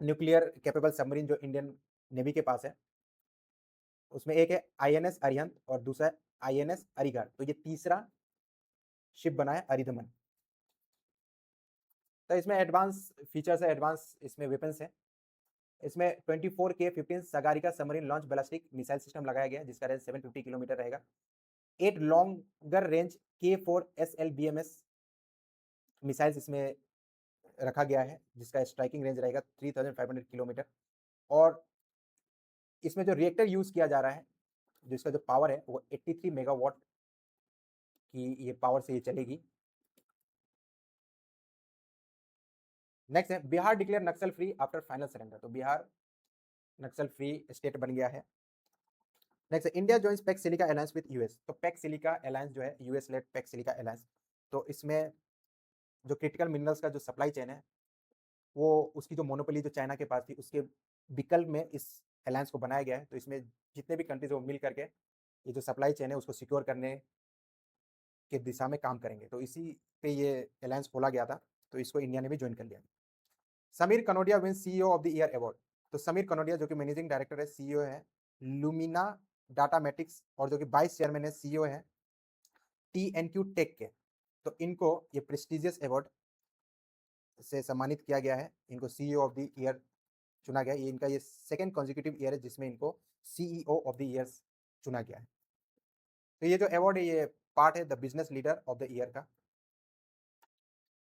न्यूक्लियर कैपेबल सबमरीन जो इंडियन नेवी के पास है, उसमें एक है आईएनएस अरिहंत और दूसरा है आईएनएस अरिगढ़। तो ये तीसरा शिप बना है अरिधमन। तो इसमें एडवांस फीचर्स है, एडवांस इसमें वेपन्स है। इसमें 24K-15 Sagarika submarine launch ballistic missile system लगाया गया है, जिसका रेंज 750 किलोमीटर रहेगा। 8 longer range K4 SLBMS missiles इसमें रखा गया है, जिसका स्ट्राइकिंग रेंज रहेगा 3500 किलोमीटर। और इसमें जो रिएक्टर यूज किया जा रहा है, जिसका जो पावर है वो 83 मेगावाट की ये पावर से ये चलेगी। नेक्स्ट है बिहार डिक्लेयर नक्सल फ्री आफ्टर फाइनल सरेंडर। तो बिहार नक्सल फ्री स्टेट बन गया है। नेक्स्ट है India joins PACS silica alliance with US. तो पैक्स सिलिका अलायंस जो है US led PACS silica alliance. तो इसमें जो क्रिटिकल मिनरल्स का जो सप्लाई चेन है वो उसकी जो मोनोपोली जो चाइना के पास थी उसके विकल्प में इस अलायंस को बनाया गया है। तो इसमें जितने भी कंट्रीज वो मिल करके ये जो सप्लाई चेन है उसको सिक्योर करने के दिशा में काम करेंगे। तो इसी पे ये अलायंस खोला गया था, तो इसको इंडिया ने भी ज्वाइन कर लिया। Sameer Kanodia win CEO of the year award. तो समीर कनोडिया जो कि मैनेजिंग डायरेक्टर है, सीईओ है लुमिना डाटा मैट्रिक्स, और जो कि वाइस चेयरमैन है, सीईओ है TNQ टेक के। तो इनको ये प्रेस्टिजियस अवार्ड से सम्मानित किया गया है। इनको सीईओ ऑफ द ईयर चुना गया। ये इनका ये सेकंड कॉन्जिक्यूटिव ईयर है जिसमें इनको सीईओ ऑफ द ईयर चुना गया है। तो ये जो अवार्ड है ये पार्ट है the business leader of the year का।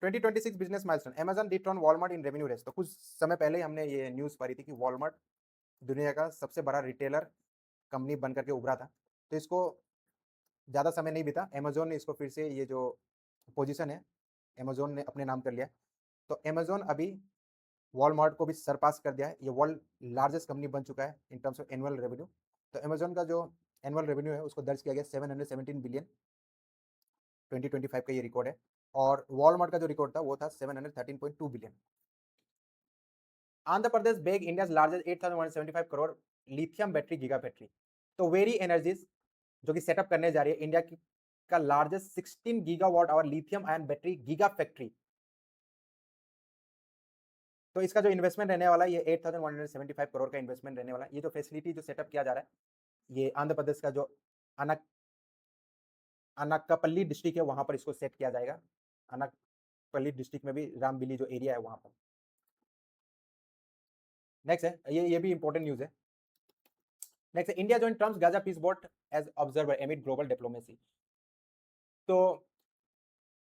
2026 business milestone, Amazon dethrone Walmart in revenue race. तो कुछ समय पहले हमने ये न्यूज़ पढ़ी थी कि वॉलमार्ट दुनिया का सबसे बड़ा रिटेलर कंपनी बन करके उभरा था। तो इसको ज़्यादा समय नहीं बीता, अमेजोन ने इसको फिर से ये जो पोजीशन है अमेजोन ने अपने नाम कर लिया। तो अमेजोन अभी वॉलमार्ट को भी सरपास कर दिया है। ये वर्ल्ड लार्जेस्ट कंपनी बन चुका है in terms of annual revenue. तो अमेजोन का जो एनुअल रेवेन्यू है उसको दर्ज किया गया 717 बिलियन 2025 का ये रिकॉर्ड है। और वॉलमार्ट का जो रिकॉर्ड था वो था 713.2 billion. Andhra Pradesh bag India largest 8,175 crore lithium battery giga factory. तो वेरी एनर्जीज जो कि सेटअप करने जा रही है इंडिया की का largest 16 gigawatt hour lithium ion battery giga factory. तो इसका जो इन्वेस्टमेंट रहने वाला है ये 8,175 करोड़ का इन्वेस्टमेंट रहने वाला है। ये जो फैसिलिटी जो सेटअप किया जा रहा है ये आंध्र प्रदेश का जो अनाक्कापल्ली डिस्ट्रिक्ट है वहां पर इसको सेट किया जाएगा। अनाक्कापल्ली डिस्ट्रिक्ट में भी रामबिली जो एरिया है वहां पर। नेक्स्ट है ये भी इंपॉर्टेंट न्यूज है। नेक्स्ट है India join Trump's Gaza peace board as observer amid global diplomacy. तो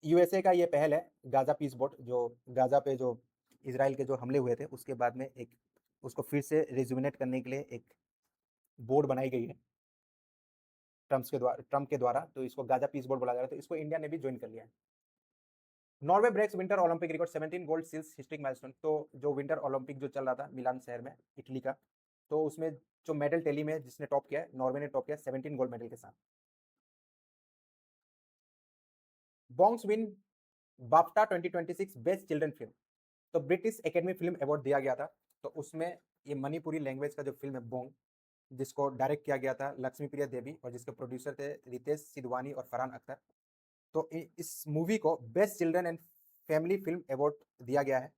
यूएसए का ये पहल है गाजा पीस बोट, जो गाजा पे जो इसराइल के जो हमले हुए थे उसके बाद में एक उसको फिर से रिजुविनेट करने के लिए एक बोर्ड बनाई गई है ट्रम्प के द्वारा। तो इसको गाजा पीस बोर्ड बोला जा रहा है। तो इसको इंडिया ने भी ज्वाइन कर लिया है। Norway breaks winter Olympic record 17 gold seals historic milestone. तो जो विंटर ओलंपिक जो चल रहा था मिलान शहर में इटली का, तो उसमें जो मेडल टैली में जिसने टॉप किया है, नॉर्वे ने टॉप किया 17 गोल्ड मेडल के साथ। Bongs win BAFTA 2026 best children film. तो ब्रिटिश एकेडमी फिल्म अवार्ड दिया गया था, तो उसमें ये मणिपुरी लैंग्वेज का जो फिल्म है बोंग, जिसको डायरेक्ट किया गया था लक्ष्मी प्रिया देवी और जिसके प्रोड्यूसर थे रितेश सिद्धवानी और फरहान अख्तर। तो इस मूवी को best children and family film award दिया गया है।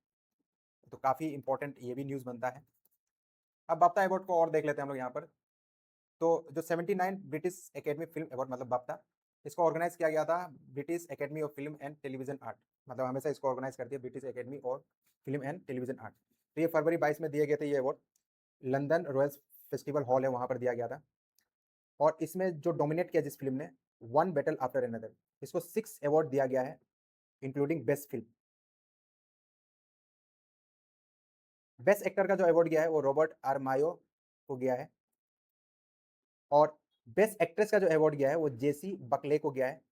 तो काफ़ी इंपॉर्टेंट ये भी न्यूज़ बनता है। अब बाफ्टा अवार्ड को और देख लेते हैं हम लोग यहाँ पर। तो जो 79 ब्रिटिश एकेडमी फिल्म अवार्ड मतलब बाफ्टा, इसको ऑर्गेनाइज किया गया था British academy of film and television art. मतलब हमेशा इसको ऑर्गेनाइज करती है ब्रिटिश एकेडमी और फिल्म एंड टेलीविजन आर्ट। तो ये फरवरी 22 में दिए गए थे ये award. London royal festival hall है वहाँ पर दिया गया था। और इसमें जो डोमिनेट किया जिस फिल्म ने, वन बैटल आफ्टर अनदर, इसको 6 अवार्ड दिया गया है including best film. Best actor का जो अवार्ड गया है वो रॉबर्ट आर मायो को गया है। और बेस्ट एक्ट्रेस का जो अवार्ड गया है वो जेसी बकले को गया है।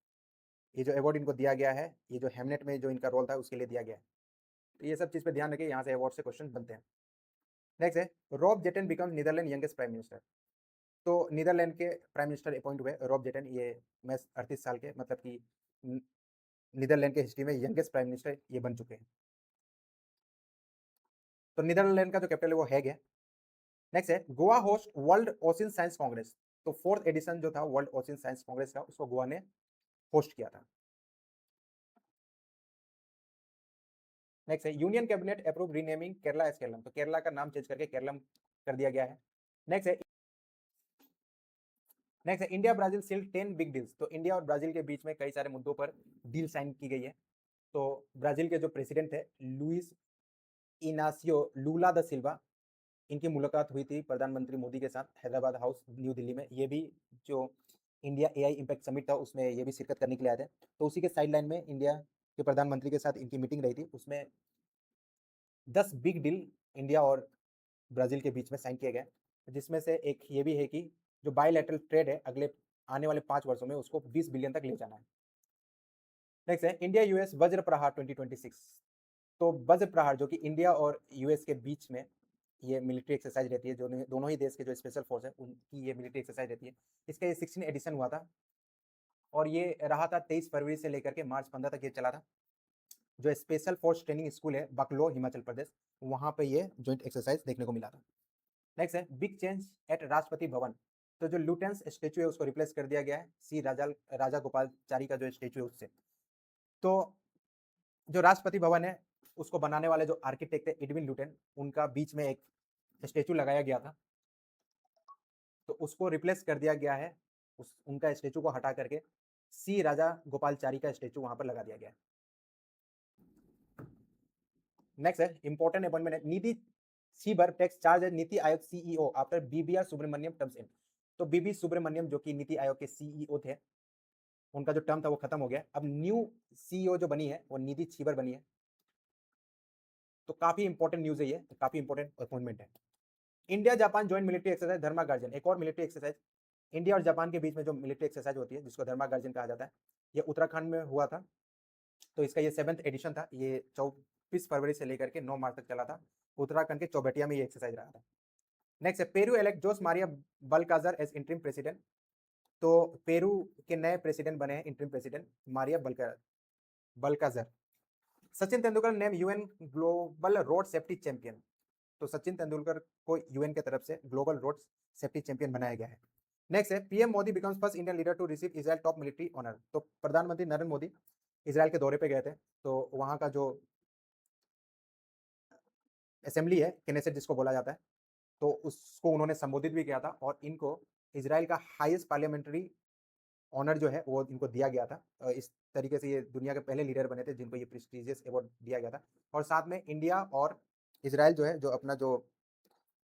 ये जो अवार्ड इनको दिया गया है, ये जो हेमलेट में जो इनका रोल था उसके लिए दिया गया है। तो ये सब चीज़ पे ध्यान रखिए, यहाँ से अवार्ड से क्वेश्चन बनते हैं। नेक्स्ट है Rob Jetten become Netherland youngest prime minister. तो नीदरलैंड के प्राइम मिनिस्टर अपॉइंट हुए रॉब जेटन, ये मैं 38 साल के, मतलब कि नीदरलैंड के हिस्ट्री में यंगेस्ट प्राइम मिनिस्टर ये बन चुके हैं। तो नीदरलैंड का जो कैपिटल है वो हैग है। नेक्स्ट है Goa host world ocean science Congress. तो 4th एडिशन जो था वर्ल्ड ओशन साइंस कांग्रेस का, उसको गोवा ने होस्ट किया था। नेक्स्ट है union cabinet approve renaming Kerala as Keralam. तो केरला का नाम चेंज करके केरलम कर दिया गया है। नेक्स्ट है India Brazil seal 10 big deals. तो इंडिया और ब्राजील के बीच में कई सारे मुद्दों पर डील साइन की गई है। तो ब्राजील के जो प्रेसिडेंट है लुइस इनासियो लूला द सिल्वा, इनकी मुलाकात हुई थी प्रधानमंत्री मोदी के साथ हैदराबाद हाउस न्यू दिल्ली में। ये भी जो इंडिया एआई इम्पैक्ट समिट था उसमें ये भी शिरकत करने के लिए आए थे। तो उसी के साइड लाइन में इंडिया के प्रधानमंत्री के साथ इनकी मीटिंग रही थी, उसमें 10 बिग डील इंडिया और ब्राज़ील के बीच में साइन किया गया, जिसमें से एक ये भी है कि जो बायलैटरल ट्रेड है अगले आने वाले 5 वर्षों में उसको 20 बिलियन तक ले जाना है। नेक्स्ट है इंडिया यूएस वज्र प्रहार 2026। तो वज्र प्रहार जो कि इंडिया और यूएस के बीच में ये मिलिट्री एक्सरसाइज रहती है, जो दोनों ही देश के जो स्पेशल फोर्स है उनकी ये मिलिट्री एक्सरसाइज रहती है। इसका ये 16 एडिशन हुआ था और ये रहा था 23 फरवरी से लेकर के मार्च 15 तक ये चला था। जो स्पेशल फोर्स ट्रेनिंग स्कूल है बकलो हिमाचल प्रदेश, वहाँ पे ये जॉइंट एक्सरसाइज देखने को मिला था। नेक्स्ट है big change at Rashtrapati Bhavan. तो जो लुटेंस स्टेचू है उसको रिप्लेस कर दिया गया है सी राजा गोपालचारी का जो स्टेचू है उससे। तो जो राष्ट्रपति भवन है उसको बनाने वाले जो आर्किटेक्ट है एडविन लुटेन, उनका बीच में एक स्टेचू लगाया गया था, तो उसको रिप्लेस कर दिया गया है। उनका स्टेचू को हटा करके सी राजा गोपालचारी का स्टेचू वहां पर लगा दिया गया है। नेक्स्ट है इंपॉर्टेंट अपॉइंटमेंट है Nidhi Chhibber takes charge as NITI Aayog CEO after BVR Subrahmanyam terms in. तो बीबी सुब्रमण्यम जो कि नीति आयोग के सीईओ थे, उनका जो टर्म था वो खत्म हो गया। अब न्यू सीईओ जो बनी है वो निधि छीबर बनी है। तो काफी इंपॉर्टेंट न्यूज है ये, तो काफी इंपॉर्टेंट अपॉइंटमेंट है। India Japan joint military exercise Dharma guardian, एक और मिलिट्री एक्सरसाइज इंडिया और जापान के बीच में जो मिलिट्री एक्सरसाइज होती है जिसको धर्मा गार्जन कहा जाता है, ये उत्तराखंड में हुआ था। तो इसका ये 7th एडिशन था, ये 24 फरवरी से लेकर के 9 मार्च तक चला था। उत्तराखंड के चौबटिया में ये एक्सरसाइज रहा था। नेक्स्ट है Peru elect Jose Maria Balcazar as interim president. तो पेरू के नए प्रेसिडेंट बने हैं interim president Maria Balcazar. Sachin Tendulkar name UN global road safety champion. तो सचिन तेंदुलकर को यूएन की तरफ से ग्लोबल रोड सेफ्टी चैंपियन बनाया गया है। नेक्स्ट है PM Modi becomes first Indian leader to receive Israel top military honour. तो प्रधानमंत्री नरेंद्र मोदी इजराइल के दौरे पे गए थे, तो वहां का जो असेंबली है केनेसेट जिसको बोला जाता है, तो उसको उन्होंने संबोधित भी किया था और इनको इजराइल का हाईएस्ट पार्लियामेंट्री ऑनर जो है वो इनको दिया गया था। इस तरीके से ये दुनिया के पहले लीडर बने थे जिनको ये प्रेस्टिजियस अवार्ड दिया गया था। और साथ में इंडिया और इजराइल जो है जो अपना जो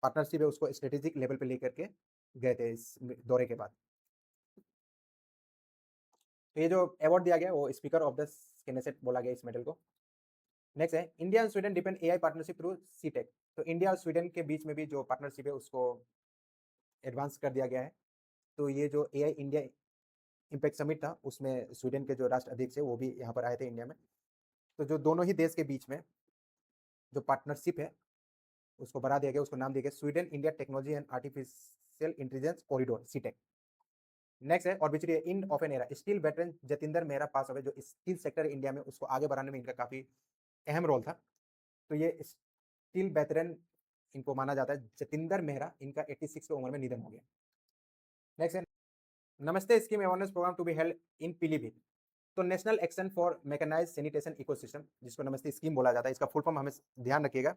पार्टनरशिप है उसको स्ट्रेटेजिक लेवल पे लेकर के गए थे इस दौरे के बाद। तो ये जो अवार्ड दिया गया वो स्पीकर ऑफ द केनेसेट बोला गया इस मेडल को। नेक्स्ट है India and Sweden depend AI partnership through SITEC. तो इंडिया और स्वीडन के बीच में भी जो पार्टनरशिप है उसको एडवांस कर दिया गया है। तो ये जो एआई इंडिया इम्पैक्ट समिट था उसमें स्वीडन के जो राष्ट्र अध्यक्ष है वो भी यहाँ पर आए थे इंडिया में। तो जो दोनों ही देश के बीच में जो पार्टनरशिप है उसको बढ़ा दिया गया, उसको नाम दिया गया Sweden India technology and artificial intelligence corridor, SITEC. Next है obituary end of an era, steel veteran Jatinder Mehra pass away, जो स्टील सेक्टर इंडिया में उसको आगे बढ़ाने में इनका काफी अहम रोल था। तो ये स्टील वेटरन इनको माना जाता है जतिंदर मेहरा, इनका 86 की उम्र में निधन हो गया। नेक्स्ट है NAMASTE scheme awareness programme to be held in Pilibhit. तो national action for mechanised sanitation ecosystem, जिसको नमस्ते स्कीम बोला जाता है, इसका फुल फॉर्म हमें ध्यान रखिएगा।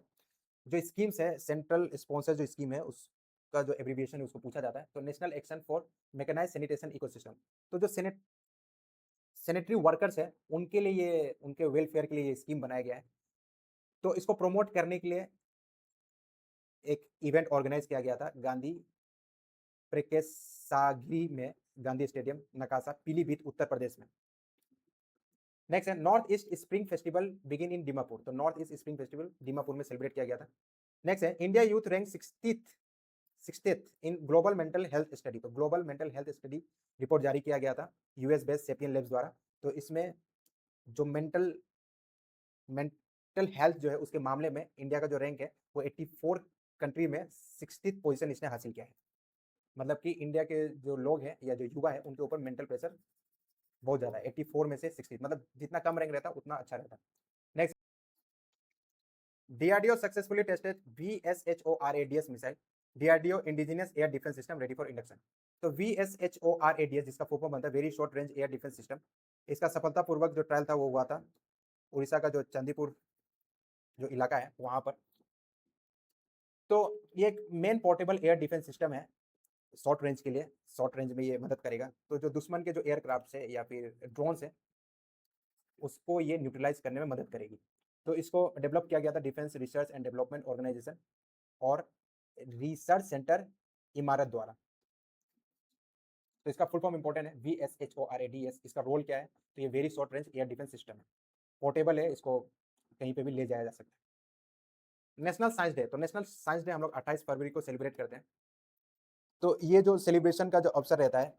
जो स्कीम्स है, सेंट्रल स्पॉन्सर जो स्कीम है उसका जो एब्रीविएशन है उसको पूछा जाता है। तो national action for mechanised sanitation ecosystem, तो जो सैनिटरी वर्कर्स है उनके लिए ये, उनके वेलफेयर के लिए ये स्कीम बनाया गया है। तो इसको प्रमोट करने के लिए एक इवेंट ऑर्गेनाइज किया गया था गांधी प्रेक्षागृह में, गांधी स्टेडियम नकासा, पीलीभीत, उत्तर प्रदेश में। नेक्स्ट है north east spring festival begin in Dimapur. तो north east spring festival Dimapur में सेलिब्रेट किया गया था। नेक्स्ट है India youth rank 60th in global mental health study. तो global mental health study report जारी किया गया था यूएस बेस्ड सेपियन लैब्स द्वारा। तो इसमें जो मेंटल हेल्थ जो है उसके मामले में इंडिया का जो रैंक है वो 84 कंट्री में 60th पोजीशन इसने हासिल किया है। मतलब कि इंडिया के जो लोग हैं या जो युवा है उनके ऊपर मेंटल प्रेशर बहुत ज्यादा है। 84 में से 60, मतलब जितना कम रैंक रहता उतना अच्छा रहता। Next, DRDO successfully tested VSHORADS missile, DRDO indigenous air defence system ready for induction. तो VSHORADS जिसका फुल फॉर्म बनता है very short range air defence system, इसका सफलतापूर्वक जो ट्रायल था वो हुआ था उड़ीसा का जो चंदीपुर जो इलाका है वहां पर। तो ये एक main portable air defence system है शॉर्ट रेंज के लिए, शॉर्ट रेंज में ये मदद करेगा। तो जो दुश्मन के जो एयरक्राफ्ट है या फिर ड्रोन्स है उसको ये न्यूट्रलाइज करने में मदद करेगी। तो इसको डेवलप किया गया था defence research and development organisation और रिसर्च सेंटर इमारत द्वारा। तो इसका फुल फॉर्म इंपॉर्टेंट है VSHORADS। इसका रोल क्या है? तो ये very short range air defence system है, पोर्टेबल है, इसको कहीं पे भी ले जाया जा सकता है। नेशनल साइंस डे, तो नेशनल साइंस डे हम लोग 28 फरवरी को सेलिब्रेट करते हैं। तो ये जो सेलिब्रेशन का जो अवसर रहता है,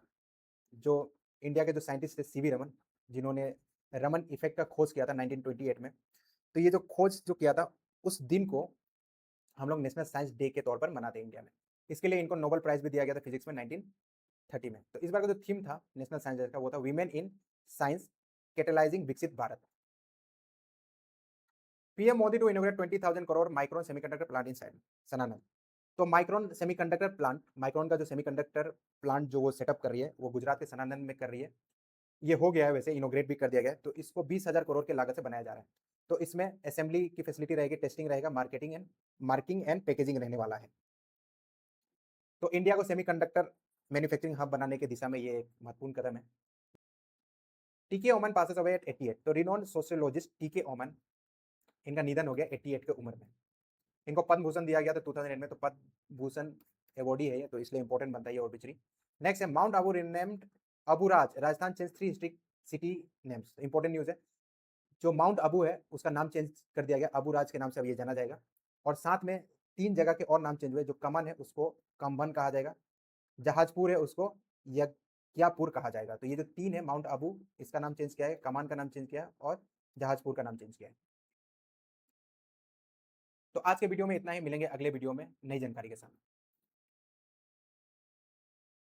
जो इंडिया के जो साइंटिस्ट थे सीवी रमन, जिन्होंने रमन इफेक्ट का खोज किया था 1928 में। तो ये जो खोज जो किया था उस दिन को हम लोग नेशनल साइंस डे के तौर पर मनाते हैं इंडिया में। इसके लिए इनको नोबेल प्राइज भी दिया गया था फिजिक्स में 1930 में। तो इस बार का जो थीम था नेशनल साइंस डे का वो था वीमेन इन साइंस कैटेलाइजिंग Viksit Bharat. PM Modi to inaugurate 20,000 crore Micron semiconductor plant in Sanand. तो माइक्रोन सेमीकंडक्टर प्लांट, माइक्रोन का जो सेमीकंडक्टर प्लांट जो वो सेटअप कर रही है वो गुजरात के सनातन में कर रही है। ये हो गया है, वैसे इनोग्रेट भी कर दिया गया है। तो इसको 20,000 करोड़ के लागत से बनाया जा रहा है। तो इसमें असेंबली की फैसिलिटी रहेगी, टेस्टिंग रहेगा, मार्किंग एंड पैकेजिंग रहने वाला है। तो इंडिया को सेमीकंडक्टर मैन्युफैक्चरिंग हब बनाने की दिशा में ये एक महत्वपूर्ण कदम है। टीके ओमन पासेस अवे एट 88। तो रिनोन सोशियोलॉजिस्ट टीके ओमन, इनका निधन हो गया 88 की उम्र में। इनको पद्म भूषण दिया गया था 2008 में। तो पद्म भूषण अवॉर्ड ही है ये, तो इसलिए इंपॉर्टेंट बनता है ये ऑब्वियसली। नेक्स्ट है mount Abu renamed Aburaj, Rajasthan change 3 district city names. Important news है, जो माउंट आबू है उसका नाम चेंज कर दिया गया, अबूराज के नाम से अब ये जाना जाएगा। और साथ में 3 जगह के और नाम चेंज हुए। जो कमन है उसको कम्बन कहा जाएगा, जहाजपुर है उसको यज्ञापुर कहा जाएगा। तो ये जो 3 है, माउंट आबू इसका नाम चेंज किया है, कमान का नाम चेंज किया है और जहाजपुर का नाम चेंज किया है। तो आज के वीडियो में इतना ही, मिलेंगे अगले वीडियो में नई जानकारी के साथ।